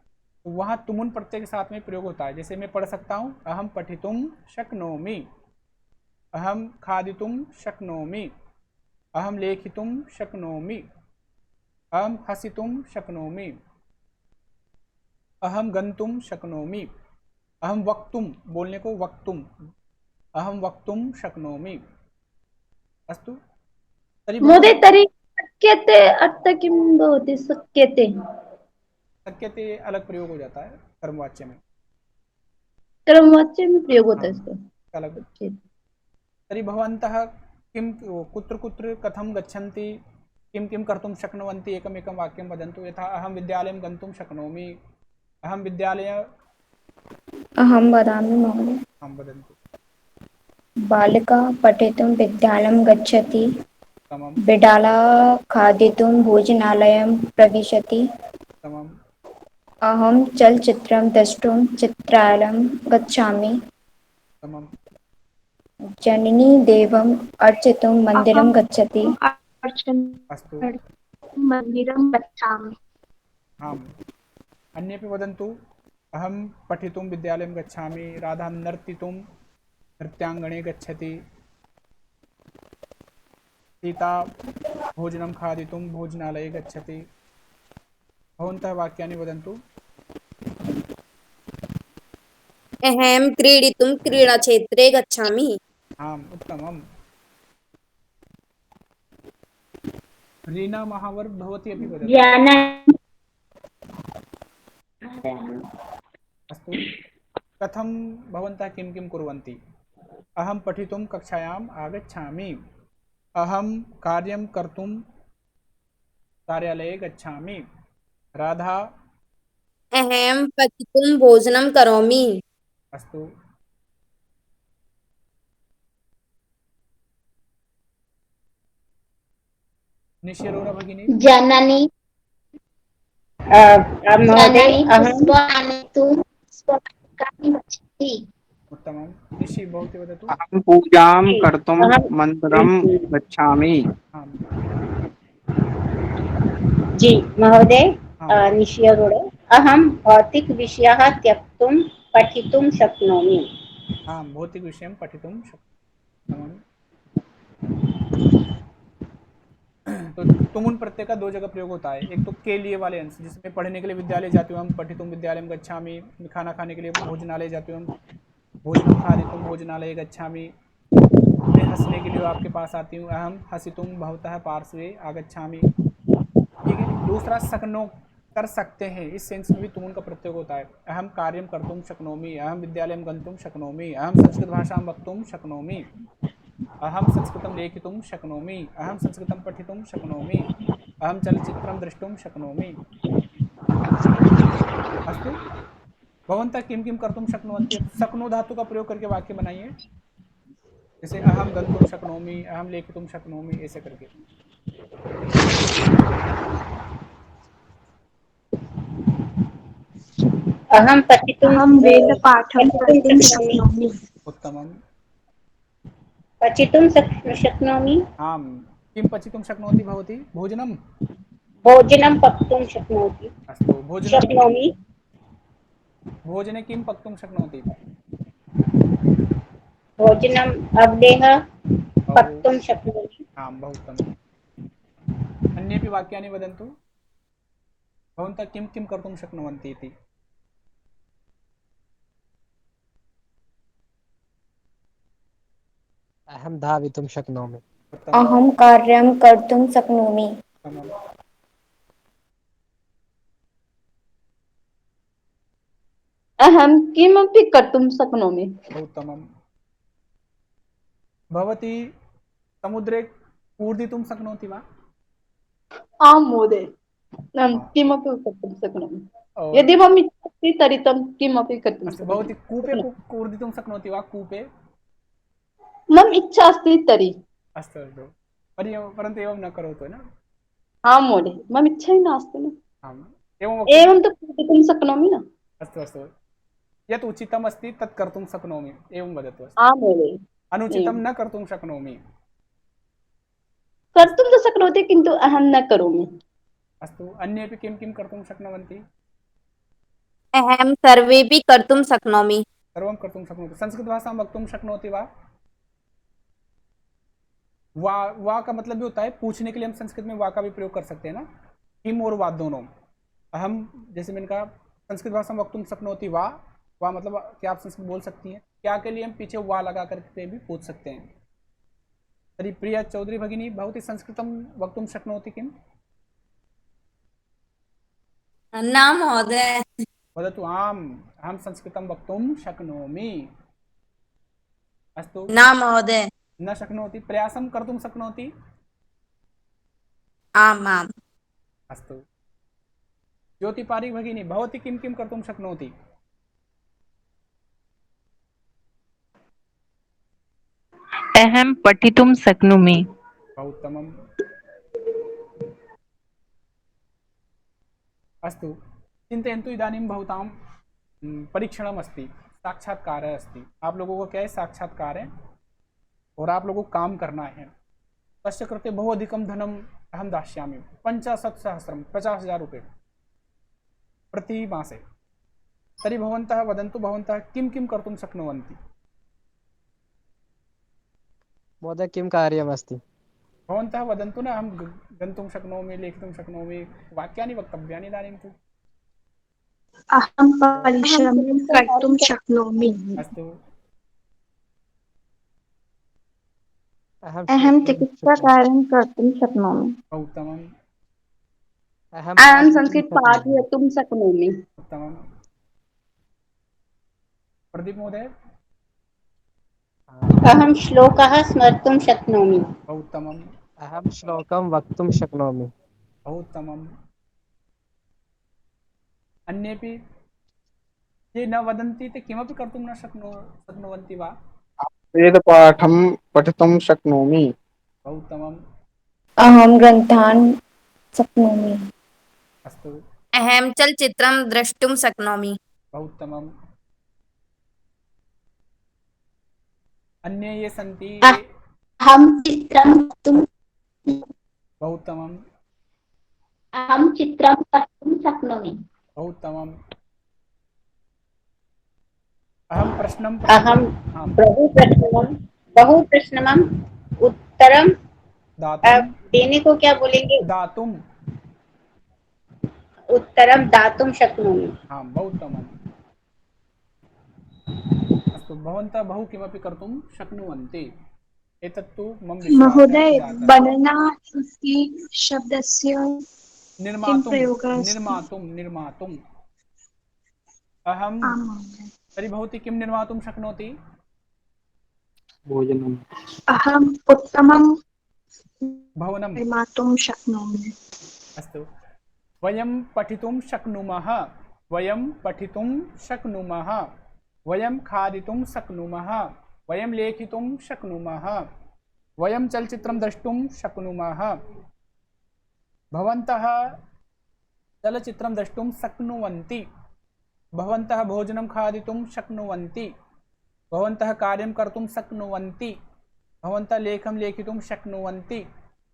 Speaker 1: तो वहाँ तुमुन प्रत्यय के साथ में प्रयोग होता है। जैसे मैं पढ़ सकता हूँ अहम पठितुम शक्नोमि, अहम खादितुम शक्नोमि, अहम लेखितुम शक्नोमि, अहम हसितुम शक्नोमि, अहम गंतुम शक्नोमि, अहम वक्तुम, बोलने को वक्तुम, अहम वक्तुम शक्नोमि। अस्तु तर्हि
Speaker 5: महोदय तर्हि शक्यते अर्थ किं भवति? शक्यते
Speaker 1: शक्यते अलग प्रयोग हो जाता है कर्मवाच्य में।
Speaker 5: कर्मवाच्य में प्रयोग होता है
Speaker 1: हाँ,
Speaker 5: इसका।
Speaker 1: अलग।
Speaker 5: ठीक।
Speaker 1: तर्हि भवन्तः किं कुत्र कुत्र कथं गच्छन्ति, किं किं कर्तुं शक्नुवन्ति, एकमेकं वाक्यं वदन्तु। यथा अहं विद्यालयं गन्तुं शक्नोमि, अहं विद्यालय।
Speaker 11: अहं वदामि महोदय।
Speaker 1: आं वदन्तु।
Speaker 11: बालिका पठितुं विद्यालयं गच्छति,
Speaker 1: उत्तमं
Speaker 11: बिडाला खादितुं भोजनालयं प्रविशति,
Speaker 1: उत्तमम्
Speaker 11: अहं चलच्चित्रं द्रष्टुं चित्रालयं गच्छामि,
Speaker 1: उत्तमम्
Speaker 11: जननी देवम् अर्चितुं मन्दिरं गच्छति।
Speaker 1: अस्तु
Speaker 6: मन्दिरं गच्छामि।
Speaker 1: आम् अन्येपि वदन्तु। अहं पठितुं विद्यालयं गच्छामि, राधा नर्तितुं नृत्याङ्गणे गच्छति, सीता भोजनं खादितुं भोजनालये गच्छति। भवन्तः वाक्यानि वदन्तु।
Speaker 13: अहं क्रीडितुं क्रीडाक्षेत्रे गच्छामि।
Speaker 1: आम् उत्तमम्। रीना महावर भवती अपि वदतु। अस्तु कथं भवन्तः किं किं कुर्वन्ति? अहं पठितुं कक्षायाम् आगच्छामि, अहं कार्यं कर्तुं कार्यालये गच्छामि, राधा।
Speaker 13: अहं पठितुं भोजनं करोमि।
Speaker 1: अस्तु निश्यरोरा भगिनी।
Speaker 6: जननी
Speaker 12: महोदय अहं
Speaker 6: पुष्पाणि पुष्पवाटिकां गच्छति।
Speaker 1: उत्तमं। निशि भवती वदतु।
Speaker 9: अहं पूजां कर्तुं मन्दिरं गच्छामि।
Speaker 1: आम्
Speaker 12: जी महोदय
Speaker 1: आम्
Speaker 12: निशि अरोड़ा अहं भौतिकविषयाः त्यक्तुं पठितुं शक्नोमि।
Speaker 1: आम् भौतिकविषयं पठितुं शक्नोमि। तो तुमुन प्रत्यय का दो जगह प्रयोग होता है। एक तो के लिए वाले अंश, जिसमें पढ़ने के लिए विद्यालय जाती हूँ हम पठितुम विद्यालयं गच्छामि, खाना खाने के लिए भोजनालय जाती हूँ भोजनं खादितुं भोजनालये गच्छामि, मैं हंसने के लिए आपके पास आती हूँ अहम हसितुं भवतः पार्श्वे आगच्छामि। ठीक है। दूसरा शक्नो, कर सकते हैं, इस सेंस में भी तुमुन का प्रत्यय होता है। अहम कार्यं कर्तुं शक्नोमि, अहम विद्यालयं गन्तुं शक्नोमि, अहम संस्कृत भाषां वक्तुं शक्नोमि, अहम संस्कृतं लेखितुं शक्नोमि, अहम संस्कृतं पठितुं शक्नोमि, अहम चलचित्रं द्रष्टुं शक्नोमि। अस्तु भवन्तः किं किं कर्तुं शक्नुवन्ति? शक्नो धातु का प्रयोग करके वाक्य बनाइए। जैसे अहम गन्तुं शक्नोमि, अहम लेखितुं शक्नोमि, ऐसे करके।
Speaker 12: अहं
Speaker 6: वेदपाठं कर्तुं शक्नोमि।
Speaker 1: उत्तमम्।
Speaker 12: पठितुं शक्नोमि।
Speaker 1: आम् किं पचितुं शक्नोति भवती? भोजनं।
Speaker 12: भोजनं पक्तुं शक्नोति
Speaker 1: अस्तु भोजनं।
Speaker 12: शक्नोमि।
Speaker 1: भोजने किं पक्तुं शक्नोति?
Speaker 12: भोजनम् अवलेह पक्तुं शक्नोमि।
Speaker 1: आम् बहु उत्तमम्। अन्येपि वाक्यानि वदन्तु। भवन्तः किं किं कर्तुं शक्नुवन्ति इति।
Speaker 7: अहं धावितुं शक्नोमि।
Speaker 11: अहं कार्यं कर्तुं शक्नोमि।
Speaker 1: उत्तमम्।
Speaker 5: अहं किमपि कर्तुं शक्नोमि।
Speaker 1: उत्तमम्। भवती समुद्रे कूर्दितुं शक्नोति वा?
Speaker 5: आं महोदय अहं किमपि कर्तुं शक्नोमि। यदि मम इच्छा अस्ति तर्हि तं किमपि कर्तुं
Speaker 1: अस्तु
Speaker 5: शक्नोमि।
Speaker 1: भवती कूपे कूर्दितुं शक्नोति वा? कूपे
Speaker 5: मम इच्छा अस्ति तर्हि।
Speaker 1: अस्तु अस्तु परन्तु एवं न करोतु न।
Speaker 5: आं महोदय मम इच्छा नास्ति न।
Speaker 1: आम् एवं
Speaker 5: एवं तु कर्तुं शक्नोमि न।
Speaker 1: अस्तु अस्तु यत् उचितम् अस्ति तत् कर्तुं शक्नोमि एवं वदतु।
Speaker 5: आं महोदय।
Speaker 1: अनुचितं न कर्तुं शक्नोमि।
Speaker 5: कर्तुं तु शक्नोति किन्तु अहं न करोमि।
Speaker 1: अस्तु अन्येपि किं किं कर्तुं शक्नुवन्ति?
Speaker 13: अहं सर्वेपि कर्तुं शक्नोमि।
Speaker 1: सर्वं कर्तुं शक्नोति। संस्कृतभाषां वक्तुं शक्नोति वा? वा का मतलब भी होता है पूछने के लिए, हम संस्कृत में वा का भी प्रयोग कर सकते हैं ना, किम और वा दोनों। अहम, जैसे मैंने कहा संस्कृत भाषा में वक्तुं शक्नोति वा, वा मतलब क्या आप संस्कृत बोल सकती हैं, क्या के लिए हम पीछे वा लगा करके भी पूछ सकते हैं। तर्हि प्रिया चौधरी भगिनी भवती संस्कृतं वक्तुं शक्नोति किम्?
Speaker 13: न महोदय।
Speaker 1: वदतु। आम्, अहं संस्कृतं वक्तुं शक्नोमि। अस्तु।
Speaker 13: न महोदय।
Speaker 1: न शक्नोति, प्रयासं कर्तुं शक्नोति?
Speaker 13: आम् आम्।
Speaker 1: अस्तु। ज्योतिपारिक भगिनी भवती किं किं कर्तुं शक्नोति?
Speaker 8: अहं पठितुं शक्नोमि।
Speaker 1: बहु उत्तमम्। अस्तु, चिन्तयन्तु इदानीं भवतां परीक्षणम् अस्ति, साक्षात्कारः अस्ति। आप लोगों को क्या है, साक्षात्कार है और आप लोगों को काम करना है। तस्य कृते बहु अधिकं धनम् अहं दास्यामि, 50,000 50,000 रुपये प्रति मासे। तर्हि भवन्तः वदन्तु, भवन्तः किं किं कर्तुं शक्नुवन्ति?
Speaker 7: महोदय किं कार्यमस्ति?
Speaker 1: भवन्तः वदन्तु ना, अहं गन्तुं शक्नोमि, लेखितुं शक्नोमि, वाक्यानि वक्तव्यानि इदानीं तु।
Speaker 6: अहं परिश्रमं कर्तुं शक्नोमि।
Speaker 1: अस्तु।
Speaker 6: अहं चिकित्साकार्यं कर्तुं शक्नोमि।
Speaker 1: बहु उत्तमम्।
Speaker 5: अहं संस्कृत पाठयितुं शक्नोमि।
Speaker 1: उत्तमम्। प्रदीप महोदय?
Speaker 12: अहं श्लोकः स्मर्तुं शक्नोमि।
Speaker 1: बहु उत्तमम्।
Speaker 7: अहं श्लोकं वक्तुं शक्नोमि।
Speaker 1: बहु उत्तमम्। अन्येपि ये न वदन्ति ते किमपि कर्तुं न शक्नुवन्ति वा?
Speaker 9: वेदपाठं पठितुं शक्नोमि।
Speaker 1: बहु उत्तमम्।
Speaker 11: अहं ग्रन्थान् शक्नोमि।
Speaker 1: अस्तु।
Speaker 13: अहं चलचित्रं द्रष्टुं शक्नोमि।
Speaker 1: बहु उत्तमम्। अन्ये ये सन्ति
Speaker 12: अहं चित्रं कर्तुं
Speaker 1: बहु उत्तमम्।
Speaker 12: अहं चित्रं कर्तुं शक्नोमि।
Speaker 1: बहु उत्तमम्। अहं प्रश्नं
Speaker 12: अहं बहु प्रश्नम् उत्तरं
Speaker 1: दातुं
Speaker 12: देने को क्या बोलेंगे?
Speaker 1: दातुं
Speaker 12: उत्तरं दातुं शक्नोमि।
Speaker 1: हाँ, बहु उत्तमम्। अस्तु, भवन्तः बहु किमपि कर्तुं शक्नुवन्ति, एतत्तु मम विश्वासः
Speaker 6: महोदय,
Speaker 1: जातः।
Speaker 6: बनना इति शब्दस्य
Speaker 1: निर्मातुं
Speaker 6: प्रयोगः अस्ति?
Speaker 1: निर्मातुम् अहं।
Speaker 6: आम् महोदय।
Speaker 1: तर्हि भवती किं निर्मातुं शक्नोति?
Speaker 9: भोजनम्।
Speaker 6: अहम् उत्तमं
Speaker 1: भवनं
Speaker 6: निर्मातुं शक्नोमि।
Speaker 1: अस्तु। वयं पठितुं शक्नुमः, वयं पठितुं शक्नुमः, वयं खादितुं शक्नुमः, वयं लेखितुं शक्नुमः, वयं चलचित्रं द्रष्टुं शक्नुमः। भवन्तः चलचित्रं द्रष्टुं शक्नुवन्ति, भवन्तः भोजनं खादितुं शक्नुवन्ति, भवन्तः कार्यं कर्तुं शक्नुवन्ति, भवन्तः लेखं लेखितुं शक्नुवन्ति,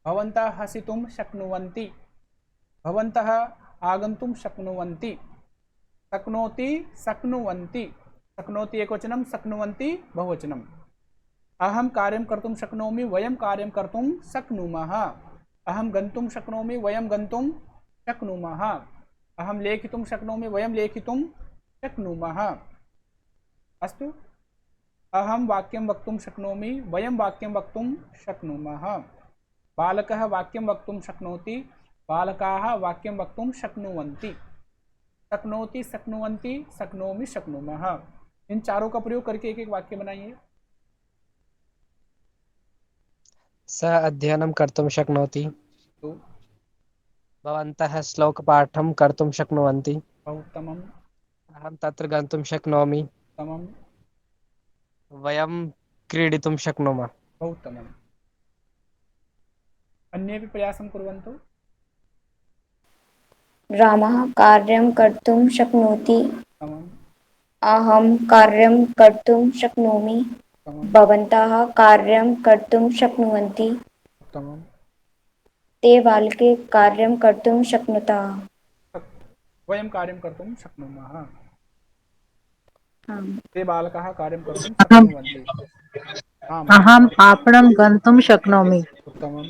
Speaker 1: भवन्तः हसितुं शक्नुवन्ति, भवन्तः आगन्तुं शक्नुवन्ति। शक्नोति, शक्नुवन्ति, शक्नोति एकवचनं, शक्नुवन्ति बहुवचनम्। अहं कार्यं कर्तुं शक्नोमि, वयं कार्यं कर्तुं शक्नुमः। अहं गन्तुं शक्नोमि, वयं गन्तुं शक्नुमः। अहं लेखितुं शक्नोमि, वयं लेखितुं शक्नुमः। अस्तु। अहं वाक्यं वक्तुं शक्नोमि, वयं वाक्यं वक्तुं शक्नुमः। बालकः वाक्यं वक्तुं शक्नोति, बालकाः वाक्यं वक्तुं शक्नुवन्ति। शक्नोति, शक्नुवन्ति, शक्नोमि, शक्नुमः। इन चारों का प्रयोग करके एक एक वाक्य बनाइए।
Speaker 7: सः अध्ययनं कर्तुं शक्नोति।
Speaker 1: तो
Speaker 7: भवन्तः श्लोकपाठं कर्तुं शक्नुवन्ति।
Speaker 1: बहु उत्तमम्।
Speaker 7: अहं तत्र गन्तुं शक्नोमि।
Speaker 1: उत्तमम्।
Speaker 7: वयं क्रीडितुं शक्नुमः।
Speaker 1: बहु उत्तमम्। अन्येपि प्रयासं कुर्वन्तु।
Speaker 11: रामः कार्यं कर्तुं शक्नोति।
Speaker 1: उत्तमम्।
Speaker 11: अहं कार्यं कर्तुं शक्नोमि।
Speaker 1: उत्तमम्।
Speaker 11: भवन्तः कार्यं कर्तुं शक्नुवन्ति।
Speaker 1: उत्तमम्।
Speaker 11: ते बालके कार्यं कर्तुं शक्नुतः।
Speaker 1: वयं कार्यं कर्तुं शक्नुमः। ते बालकाः कार्यं कर्तुं शक्नुवन्ति। आम्
Speaker 8: अहम् आपणं गन्तुं शक्नोमि।
Speaker 1: उत्तमम्।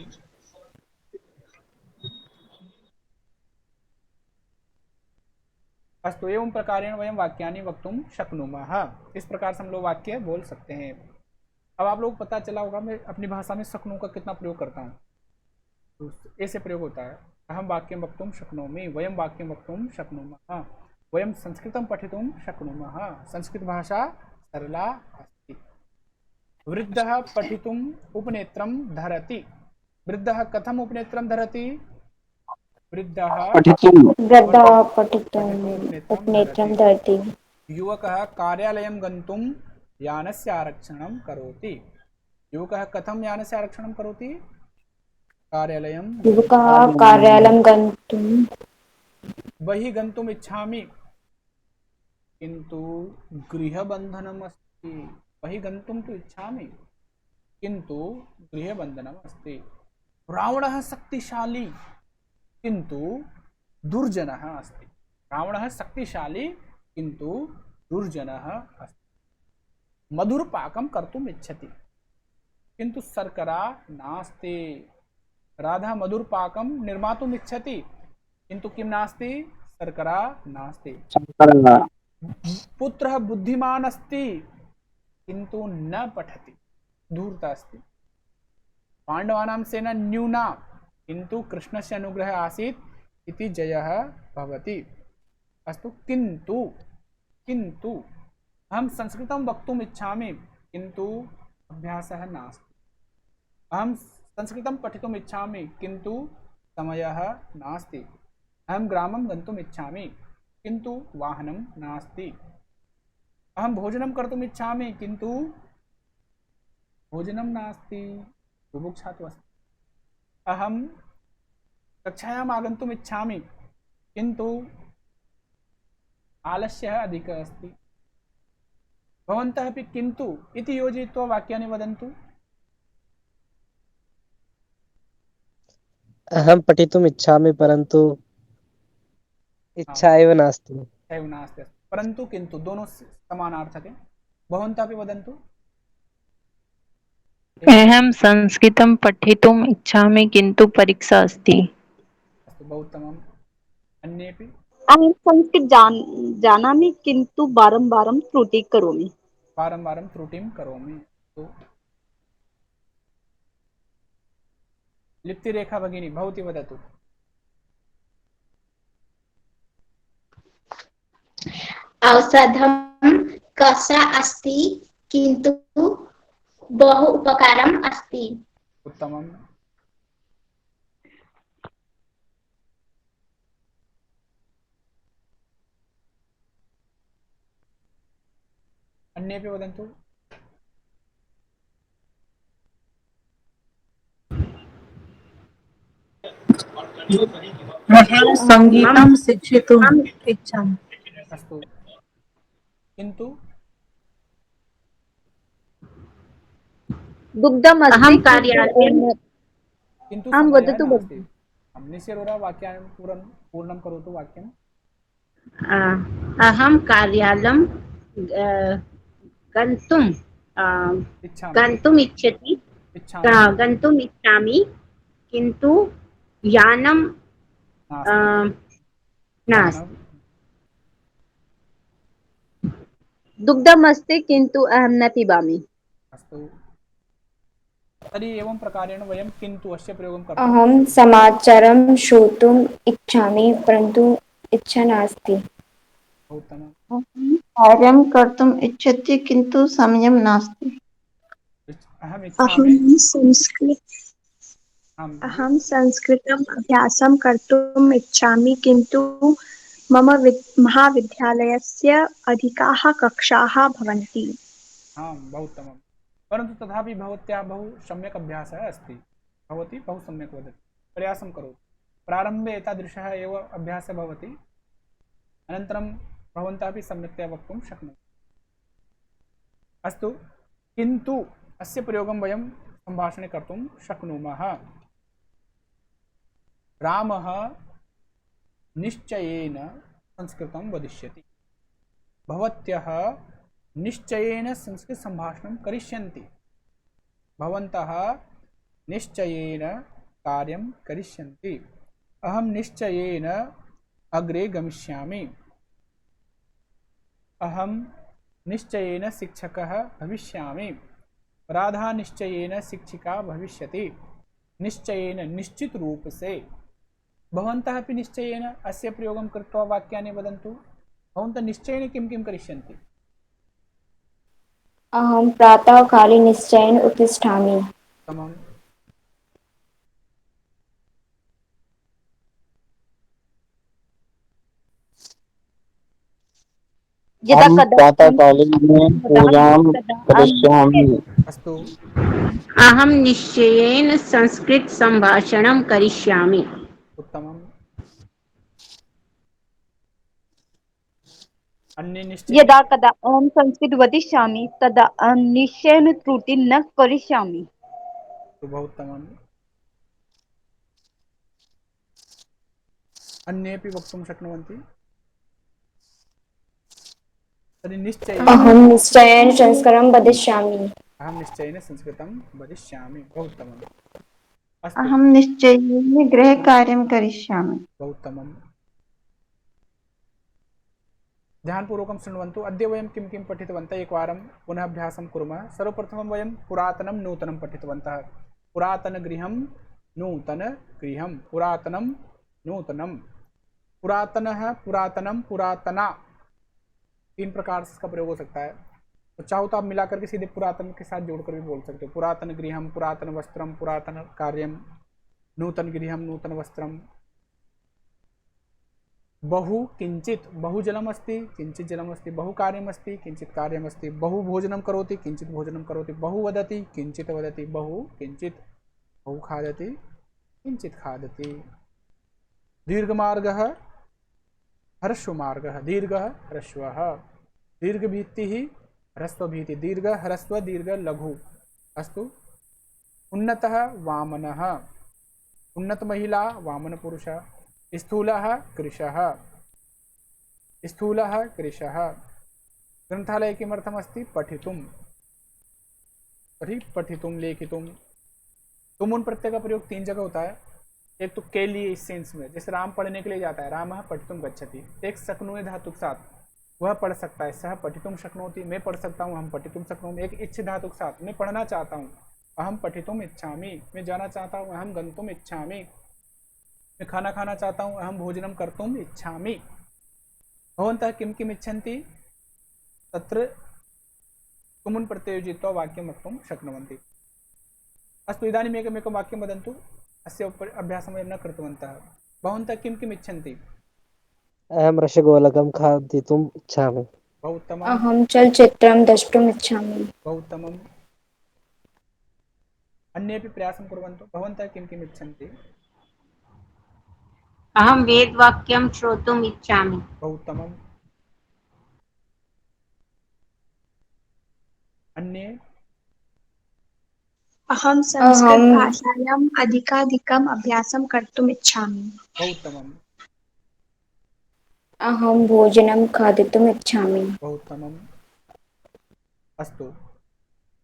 Speaker 1: अस्तु, एवं प्रकारेण वयं वाक्यानि वक्तुं शक्नुमः। इस प्रकार से हम लोग वाक्य बोल सकते हैं। अब आप लोग पता चला होगा मैं अपनी भाषा में शक्नु का कितना प्रयोग करता हूँ। तो ऐसे प्रयोग होता है, अहम वाक्यं वक्तुं शक्नोमि, वयं वाक्यं वक्तुं शक्नुमः, वयं संस्कृतं पठितुं शक्नुमः। संस्कृत भाषा सरला अस्ति। वृद्धः पठितुम् उपनेत्रं धरति। वृद्धः कथम् उपनेत्रं धरति? वृद्धः
Speaker 11: वृद्धः पठितुम् उपनेत्रं धरति।
Speaker 1: युवकः कार्यालयं गन्तुं यानस्य आरक्षणं करोति। युवकः कथं यानस्य आरक्षणं करोति? कार्यालयं।
Speaker 11: युवकः कार्यालयं गन्तुं
Speaker 1: बहिः गन्तुम् इच्छामि किन्तु गृहबन्धनम् अस्ति। बहिः गन्तुं तु इच्छामि किन्तु गृहबन्धनम् अस्ति। रावणः शक्तिशाली किन्तु दुर्जनः अस्ति। रावणः शक्तिशाली किन्तु दुर्जनः अस्ति। मधुरपाकं कर्तुम् इच्छति किन्तु शर्करा नास्ति। राधा मधुरपाकं निर्मातुम् इच्छति किन्तु किं नास्ति? शर्करा नास्ति। पुत्रः बुद्धिमान् अस्ति किन्तु न पठति, धूर्तः अस्ति। पाण्डवानां सेना न्यूना किन्तु कृष्णस्य अनुग्रहः आसीत् इति जयः भवति। अस्तु, किन्तु किन्तु अहं संस्कृतं वक्तुम् इच्छामि किन्तु अभ्यासः नास्ति। अहं संस्कृतं पठितुम् इच्छामि किन्तु समयः नास्ति। अहं ग्रामं गन्तुम् इच्छामि किन्तु वाहनं नास्ति। अहं भोजनं कर्तुम् इच्छामि किन्तु भोजनं नास्ति, बुभुक्षा तु अस्ति। अहं कक्षायाम् आगन्तुम् इच्छामि किन्तु आलस्यः अधिकः अस्ति। भवन्तः अपि किन्तु इति योजयित्वा वाक्यानि वदन्तु।
Speaker 7: अहं पठितुम् इच्छामि परन्तु इच्छा एव नास्ति।
Speaker 1: एव नास्ति, परन्तु किन्तु दोनों समानार्थके। भवन्तः अपि वदन्तु।
Speaker 6: अहं संस्कृतं पठितुम् इच्छामि किन्तु परीक्षा अस्ति।
Speaker 1: अस्तु, बहु उत्तमम्। अन्येपि?
Speaker 5: अहं संस्कृत जानामि किन्तु वारं वारं त्रुटिं करोमि।
Speaker 1: वारं वारं त्रुटिं करोमि। तो लिप्तिरेखा भगिनी भवती वदतु।
Speaker 12: औषधं कषा अस्ति किन्तु बहु उपकारम् अस्ति।
Speaker 1: उत्तमम्। अन्येपि वदन्तु।
Speaker 8: मह्यं सङ्गीतं शिक्षितुम् इच्छामि।
Speaker 1: अस्तु, किन्तु
Speaker 5: दुग्धम् अस्ति कार्यालयं
Speaker 1: किन्तु
Speaker 5: आं
Speaker 1: समयः
Speaker 5: वदतु
Speaker 1: नास्ति। निशिरोरा वाक्यानि पूर्णं करोतु वाक्यम्।
Speaker 12: अहं कार्यालयं गन्तुम् गन्तुम् इच्छामि किन्तु यानं नास्ति।
Speaker 5: दुग्धम् अस्ति किन्तु अहं न पिबामि।
Speaker 1: अस्तु, तर्हि एवं प्रकारेण वयं किन्तु अस्य प्रयोगं कर्तुं
Speaker 11: अहं समाचारं श्रोतुम् इच्छामि परन्तु इच्छा नास्ति।
Speaker 1: उत्तमम्।
Speaker 6: कार्यं कर्तुम् इच्छति किन्तु समयं नास्ति।
Speaker 1: अहम् इच्छामि।
Speaker 6: अहं संस्कृतम् अभ्यासं कर्तुम् इच्छामि किन्तु मम महाविद्यालयस्य अधिकाः कक्षाः भवन्ति।
Speaker 1: आं, बहु उत्तमं। परन्तु तथापि भवत्याः बहु सम्यक् अभ्यासः अस्ति। भवती बहु सम्यक् वदति, प्रयासं करोतु। प्रारम्भे एतादृशः एव अभ्यासः भवति, अनन्तरं भवन्तः अपि सम्यक्तया वक्तुं शक्नुवन्ति। अस्तु, किन्तु अस्य प्रयोगं वयं सम्भाषणे कर्तुं शक्नुमः। रामः निश्चयेन संस्कृतं वदिष्यति। भवत्यः निश्चयेन संस्कृत संभाषणं करिष्यन्ति। भवन्तः निश्चयेन कार्यं करिष्यन्ति। अहं निश्चयेन अग्रे गमिष्यामि। अहं निश्चयेन शिक्षकः भविष्यामि। राधा निश्चयेन शिक्षिका भविष्यति। निश्चयेन निश्चित रूप से। भवन्तः अपि निश्चयेन अस्य प्रयोगं कृत्वा वाक्यानि वदन्तु। भवन्तः निश्चयेन किं किं करिष्यन्ति?
Speaker 11: अहं प्रातःकाले निश्चयेन उत्तिष्ठामि।
Speaker 1: उत्तमम्।
Speaker 5: यदा
Speaker 9: अहं
Speaker 5: कदा
Speaker 9: प्रातःकाले पूजां करिष्यामि।
Speaker 1: अस्तु।
Speaker 12: अहं निश्चयेन संस्कृत सम्भाषणं करिष्यामि।
Speaker 1: उत्तमम्। अन्ये निश्चय।
Speaker 5: यदा कदा अहं संस्कृत वदिष्यामि तदा अहं निश्चयेन त्रुटिं न करिष्यामि।
Speaker 1: उत्तमम्। अन्येपि वक्तुं शक्नुवन्ति। तर्हि निश्चयेन
Speaker 11: अहं निश्चयेन संस्कृतं वदिष्यामि।
Speaker 1: अहं निश्चयेन संस्कृतं वदिष्यामि। बहु उत्तमम्। अस्तु।
Speaker 10: अहं निश्चयेन गृहकार्यं करिष्यामि।
Speaker 1: बहु उत्तमम्। ध्यानपूर्वकं शृण्वन्तु। अद्य वयं किं किं पठितवन्तः एकवारं पुनः अभ्यासं कुर्मः। सर्वप्रथमं वयं पुरातनं नूतनं पठितवन्तः। पुरातनगृहं नूतनगृहं। पुरातनं नूतनं। पुरातनः पुरातनं पुरातना 3 प्रकार से इसका प्रयोग हो सकता है। तो चाहो तो आप मिलाकर के सीधे पुरातन के साथ जोड़कर भी बोल सकते हो। पुरातन गृहं पुरातन वस्त्रं पुरातन कार्यं नूतन गृहं नूतन वस्त्रं। बहु किंचित बहु जलमस्ति किंचित जलमस्ति। बहु कार्यमस्ति किंचित कार्यमस्ति। बहु भोजनं करोति किंचित भोजनं करोति। बहु वदति किंचित वदति। बहु किंचित। बहु खादति किंचित खादति। दीर्घमार्गः ह्रस्वमार्गः। दीर्घः ह्रस्वः। दीर्घभीतिः ह्रस्वभीतिः। दीर्घ ह्रस्व दीर्घ लघु। अस्तु। उन्नतः वामनः। उन्नत महिला वामन पुरुष। स्थूलः कृशः। स्थूलः कृशः। ग्रंथालय किमर्थमस्ति? पठितुं। तर्हि पठितुं लेखितुं। तुमुन प्रत्यय का प्रयोग 3 जगह होता है। एक तो के लिए इस सेंस में, जैसे राम पढ़ने के लिए जाता है, रामः पठितुं गच्छति। एक शक्नुए धातु के साथ, वह पढ़ सकता है, सह पठितुं शक्नोति, मैं पढ़ सकता हूँ, हम पठितुं शक्नोमि। एक इच्छ धातु के साथ, मैं पढ़ना चाहता हूँ, अहम पठितुम इच्छामि। मैं जाना चाहता हूँ, अहम गंतुम इच्छामि। मैं खाना खाना चाहता हूँ, अहम भोजनं कर्तुम इच्छामि। भवन्तः किं किम् इच्छन्ति तत्र तुमुन् प्रत्ययोजयित्वा वाक्यं वक्तुं शक्नुवन्ति। अस्तु। इदानीम् एकमेकं वाक्यं वदन्तु। अस्य उपरि अभ्यासं वयं न कृतवन्तः। भवन्तः किं किम् इच्छन्ति?
Speaker 7: अहं रसगोलकं खादितुम् इच्छामि।
Speaker 1: बहु उत्तमम्।
Speaker 11: अहं चलच्चित्रं द्रष्टुम् इच्छामि।
Speaker 1: बहु उत्तमम्। अन्येपि प्रयासं कुर्वन्तु। भवन्तः किं किम् इच्छन्ति?
Speaker 12: अहं वेदवाक्यं श्रोतुम् इच्छामि।
Speaker 1: बहु उत्तमम्। अन्ये?
Speaker 11: अहं संस्कृतभाषायाम् अधिकाधिकम् अभ्यासं कर्तुम् इच्छामि।
Speaker 1: बहु उत्तमम्।
Speaker 11: अहं भोजनं खादितुम् इच्छामि।
Speaker 1: बहु उत्तमम्। अस्तु।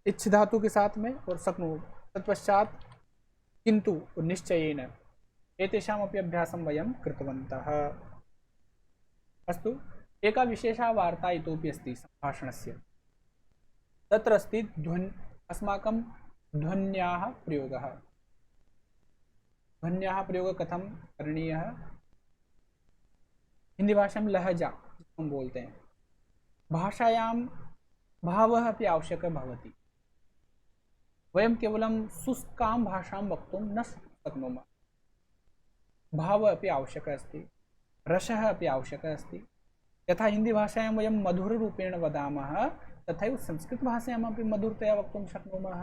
Speaker 1: इच्छ धातु के साथ में और शक्नु तत्पश्चात किंतु निश्चयेन एतेषामपि अभ्यासं वयं कृतवन्तः। अस्तु। एका विशेषा वार्ता इतोपि अस्ति सम्भाषणस्य। तत्र अस्ति अस्माकं ध्वन्याः प्रयोगः। ध्वन्याः प्रयोगः कथं करणीयः? हिंदी भाषा में लहजा हम बोलते हैं। भाषायां भावः अपि आवश्यकः भवति। वयं केवलं शुष्कां भाषां वक्तुं न शक्नुमः। भावः अपि आवश्यकः अस्ति, रसः अपि आवश्यकः अस्ति। यथा हिंदी भाषायां वयं मधुररूपेण वदामः, तथैव संस्कृतभाषायामपि मधुरतया वक्तुं शक्नुमः।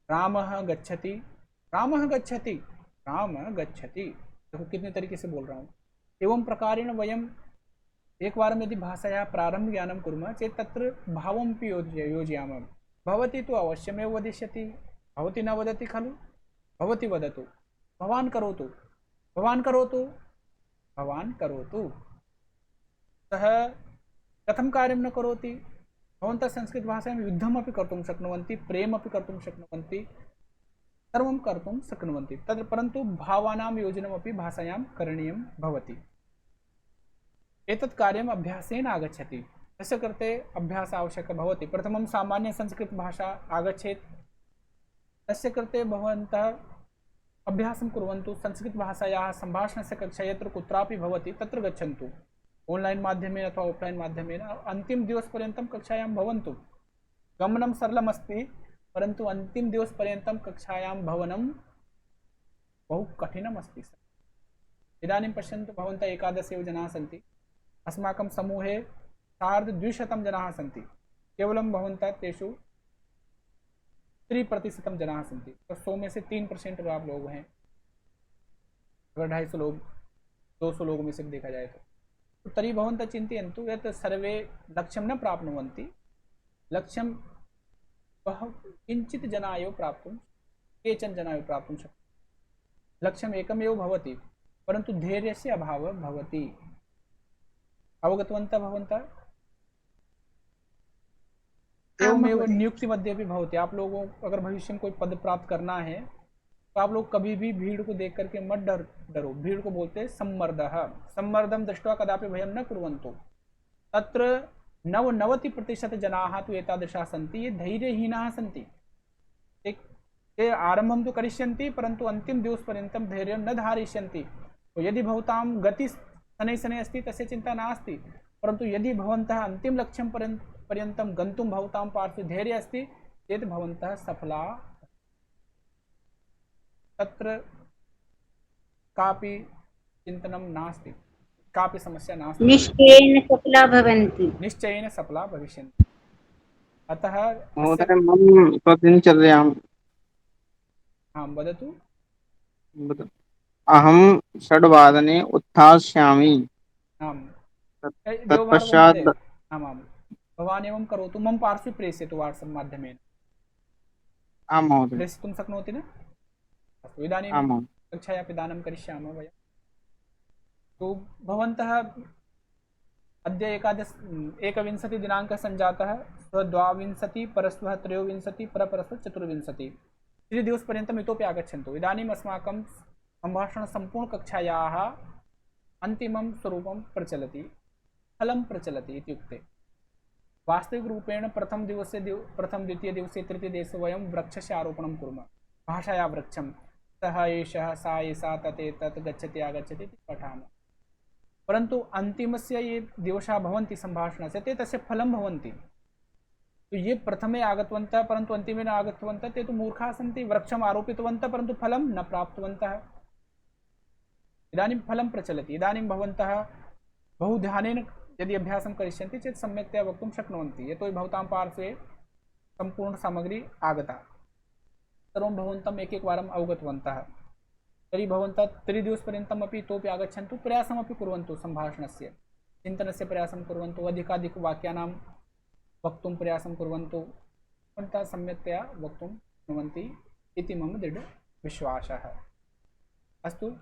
Speaker 1: रामः गच्छति, रामः गच्छति, राम गच्छति। देखो कितने तरीके से बोल रहा हूँ। एवं प्रकारेण वयं एकवारं यदि भाषायाः प्रारम्भ ज्ञानं कुर्मः चेत् तत्र भावमपि योजयामः। भवती तु अवश्यमेव वदिष्यति, भवती न वदति खलु, भवती वदतु, भवान् करोतु, भवान् करोतु, भवान् करोतु। सः कथं कार्यं न करोति? भवन्तः संस्कृतभाषायां युद्धमपि कर्तुं शक्नुवन्ति, प्रेमपि कर्तुं शक्नुवन्ति, सर्वं कर्तुं शक्नुवन्ति, तद् परन्तु भावानां योजनमपि भाषायां करणीयं भवति। एतत् कार्यम् अभ्यासेन आगच्छति, तस्य कृते अभ्यासः आवश्यकः भवति। प्रथमं सामान्यसंस्कृतभाषा आगच्छेत्, तस्य कृते भवन्तः अभ्यासं कुर्वन्तु। संस्कृतभाषायाः सम्भाषणस्य कक्षा यत्र कुत्रापि भवति तत्र गच्छन्तु, ऑनलाइन माध्यमेन अथवा ऑफलाइन माध्यमेन। अन्तिमदिवसपर्यन्तं कक्षायां भवन्तु। गमनं सरलमस्ति, परन्तु अन्तिमदिवसपर्यन्तं कक्षायां भवनं बहु कठिनम् अस्ति। इदानीं पश्यन्तु, भवन्तः 11 एव जनाः सन्ति, अस्माकं समूहे 250 जनाः सन्ति, केवलं भवन्तः तेषु 3% जनाः सन्ति, तो 100 में से 3% आप लोग हैं। अगर 250 लोग 200 लोगों में से देखा जाए तो तर्हि भवन्तः चिन्तयन्तु यत् सर्वे लक्ष्यं न प्राप्नुवन्ति, लक्ष्यं किञ्चित् जनाः एव प्राप्तुं, केचन जनाः एव प्राप्तुं शक्नुवन्ति। लक्ष्यम् एकमेव भवति, परन्तु धैर्यस्य अभावः भवति। अवगतवन्तः भवन्तः? एवमेव नियुक्ति मध्ये भी भवति। आप लोगों अगर भविष्य में कोई पद प्राप्त करना है तो आप लोग कभी भी भीड़ को देख करके मत डरो। भीड़ को बोलते हैं सम्मर्दः। सम्मर्दं दृष्ट्वा कदापि भयं न कुर्वन्तु। तत्र 99% जनाः तु एतादृशाः सन्ति, ये धैर्यहीनाः सन्ति। ते आरम्भं तु करिष्यन्ति, परन्तु अन्तिमदिवसपर्यन्तं धैर्यं न धारयिष्यन्ति। तो यदि भवतां गति शनैः शनैः अस्ति तस्य चिन्ता नास्ति, परन्तु यदि भवन्तः अन्तिम लक्ष्यं पर्यन्तं गन्तुं भवतां पार्श्वे धैर्यम् अस्ति चेत् भवन्तः सफला। तत्र कापि चिन्तनं नास्ति, कापि समस्या नास्ति।
Speaker 12: निश्चयेन सफला भवन्ति।
Speaker 1: निश्चयेन सफला भविष्यन्ति। अतः
Speaker 9: महोदय, मम प्रतिदिनचर्यां
Speaker 1: वदतु।
Speaker 9: अहं 6 उत्थास्यामि। तत्पश्चात्
Speaker 1: आमां भवान् एवं करोतु, मम पार्श्वे प्रेषयतु वाट्सप् माध्यमेन।
Speaker 9: आं महोदय।
Speaker 1: प्रेषितुं शक्नोति न? अस्तु, इदानीं कक्षायाः पिधानं करिष्यामः वयं। तो भवन्तः अद्य 21 दिनाङ्कः सञ्जातः, श्वः 22, परश्वः 23, परपरश्वः 24। 3 दिवसपर्यन्तम् इतोपि आगच्छन्तु। इदानीम् अस्माकं सम्भाषणसम्पूर्णकक्षायाः अन्तिमं स्वरूपं प्रचलति, फलं प्रचलति। इत्युक्ते वास्तविकरूपेण प्रथम द्वितीय दिवसे तृतीय दिवसे वयं वृक्षस्य आरोपणं कुर्मः। भाषाया वृक्षं सः एषः सा एषा तत् एतत् गच्छति आगच्छति इति पठामः। परन्तु अन्तिमस्य ये दिवसाः भवन्ति सम्भाषणस्य, ते तस्य फलं भवन्ति। तो ये प्रथमे आगतवन्तः परन्तु अन्तिमे न आगतवन्तः, ते तु मूर्खाः सन्ति। वृक्षम् आरोपितवन्तः परन्तु फलं न प्राप्तवन्तः। इदानीं फलं प्रचलति। इदानीं भवन्तः बहु ध्यानेन यदि अभ्यासं करिष्यन्ति चेत् सम्यक्तया वक्तुं शक्नुवन्ति। यतोहि भवतां पार्श्वे सम्पूर्णसामग्री आगता, सर्वं भवन्तम् एकैकवारम् अवगतवन्तः। तर्हि भवन्तः 3 दिवसपर्यन्तमपि इतोपि आगच्छन्तु, प्रयासमपि कुर्वन्तु, सम्भाषणस्य चिन्तनस्य प्रयासं कुर्वन्तु, अधिकाधिकवाक्यानां वक्तुं प्रयासं कुर्वन्तु। भवन्तः सम्यक्तया वक्तुं शक्नुवन्ति इति मम दृढविश्वासः। अस्तु,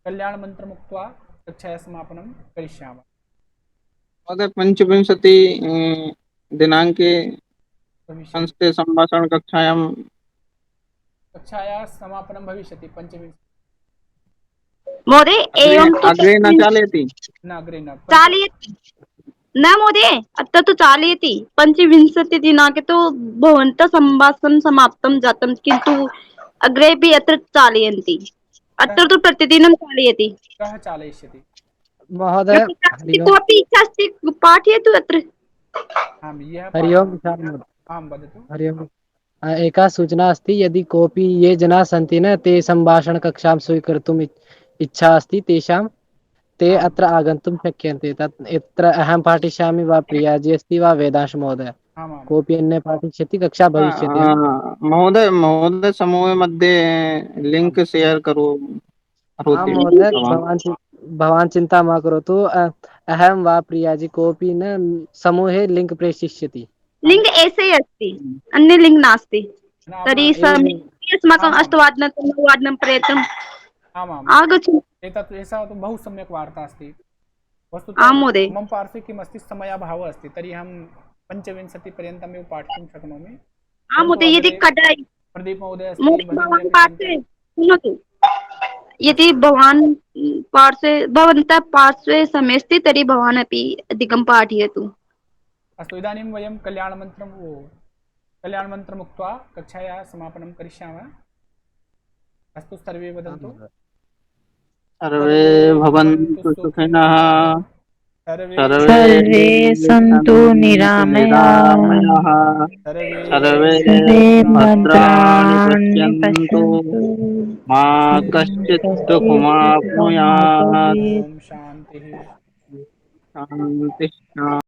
Speaker 1: कल्याणमन्त्रमुक्त्वा कक्षायाः समापनं करिष्यामः।
Speaker 9: महोदय, 25 दिनाङ्के संस्कृते सम्भाषण
Speaker 1: कक्षायाः समापनं भविष्यति 25।
Speaker 5: महोदय, एवं तु
Speaker 9: अग्रे न चालयति?
Speaker 1: न अग्रे न
Speaker 5: चालयति न महोदय, अत्र तु चालयति। 25 दिनाङ्के तु भवन्तः सम्भाषणं समाप्तं जातं, किन्तु अग्रेपि अत्र चालयन्ति। अत्र तु प्रतिदिनं चालयति।
Speaker 1: कः चालयिष्यति?
Speaker 7: महोदय,
Speaker 5: कोऽपि इच्छा अस्ति पाठयतु अत्र।
Speaker 7: हरि ओम्।
Speaker 1: वदतु।
Speaker 7: हरि ओम्। एका सूचना अस्ति, यदि कोऽपि ये जनाः सन्ति न, ते सम्भाषणकक्षां स्वीकर्तुम् इच्छा अस्ति तेषां, ते अत्र आगन्तुं शक्यन्ते। यत्र अहं पाठयिष्यामि वा प्रियाजी अस्ति वा वेदांश महोदय, कोऽपि अन्यः पाठयिष्यति, कक्षा भविष्यति।
Speaker 9: महोदय, समूह मध्ये लिंक शेयर करो।
Speaker 7: महोदय, भवान् चिन्ता मा करोतु। अहं वा प्रियाजी कोऽपि न समूहे लिंक प्रेषयिष्यति।
Speaker 5: लिंक ऐसे अस्ति, अन्य लिंक नास्ति। तर्हि अस्माकम् 8:00 9:00 पर्यन्तम् आगच्छन्तु।
Speaker 1: एतत् एषा तु बहु सम्यक् वार्ता अस्ति। वस्तुतः
Speaker 5: महोदय।
Speaker 1: मम पार्श्वे किम् अस्ति, समयाभावः अस्ति, तर्हि अहं 25पर्यन्तमेव पाठितुं शक्नोमि।
Speaker 5: महोदय यदि कदाय
Speaker 1: प्रदीप महोदय अस्ति,
Speaker 5: महोदय
Speaker 1: भगिनी
Speaker 5: भवान्
Speaker 1: अपि
Speaker 5: पार्श्वे शृणोतु, यदि भवान् भवन्तः पार्श्वे समयस्ति तर्हि भवान् अपि अधिकं पाठयतु।
Speaker 1: अस्तु, इदानीं वयं कल्याणमन्त्रम् उक्त्वा कक्षायाः समापनं करिष्यामः। अस्तु, सर्वे वदन्तु।
Speaker 9: सर्वे भवन्तु सुखिनः,
Speaker 6: सर्वे सन्तु निरामयाः,
Speaker 1: सर्वे
Speaker 6: सर्वे
Speaker 9: भद्राणि
Speaker 6: भद्राणि
Speaker 9: पश्यन्तु,
Speaker 6: पश्यन्तु,
Speaker 9: मा कश्चित् दुःखमाप्नुयात्।
Speaker 1: ओम शान्तिः।
Speaker 9: शान्तिः।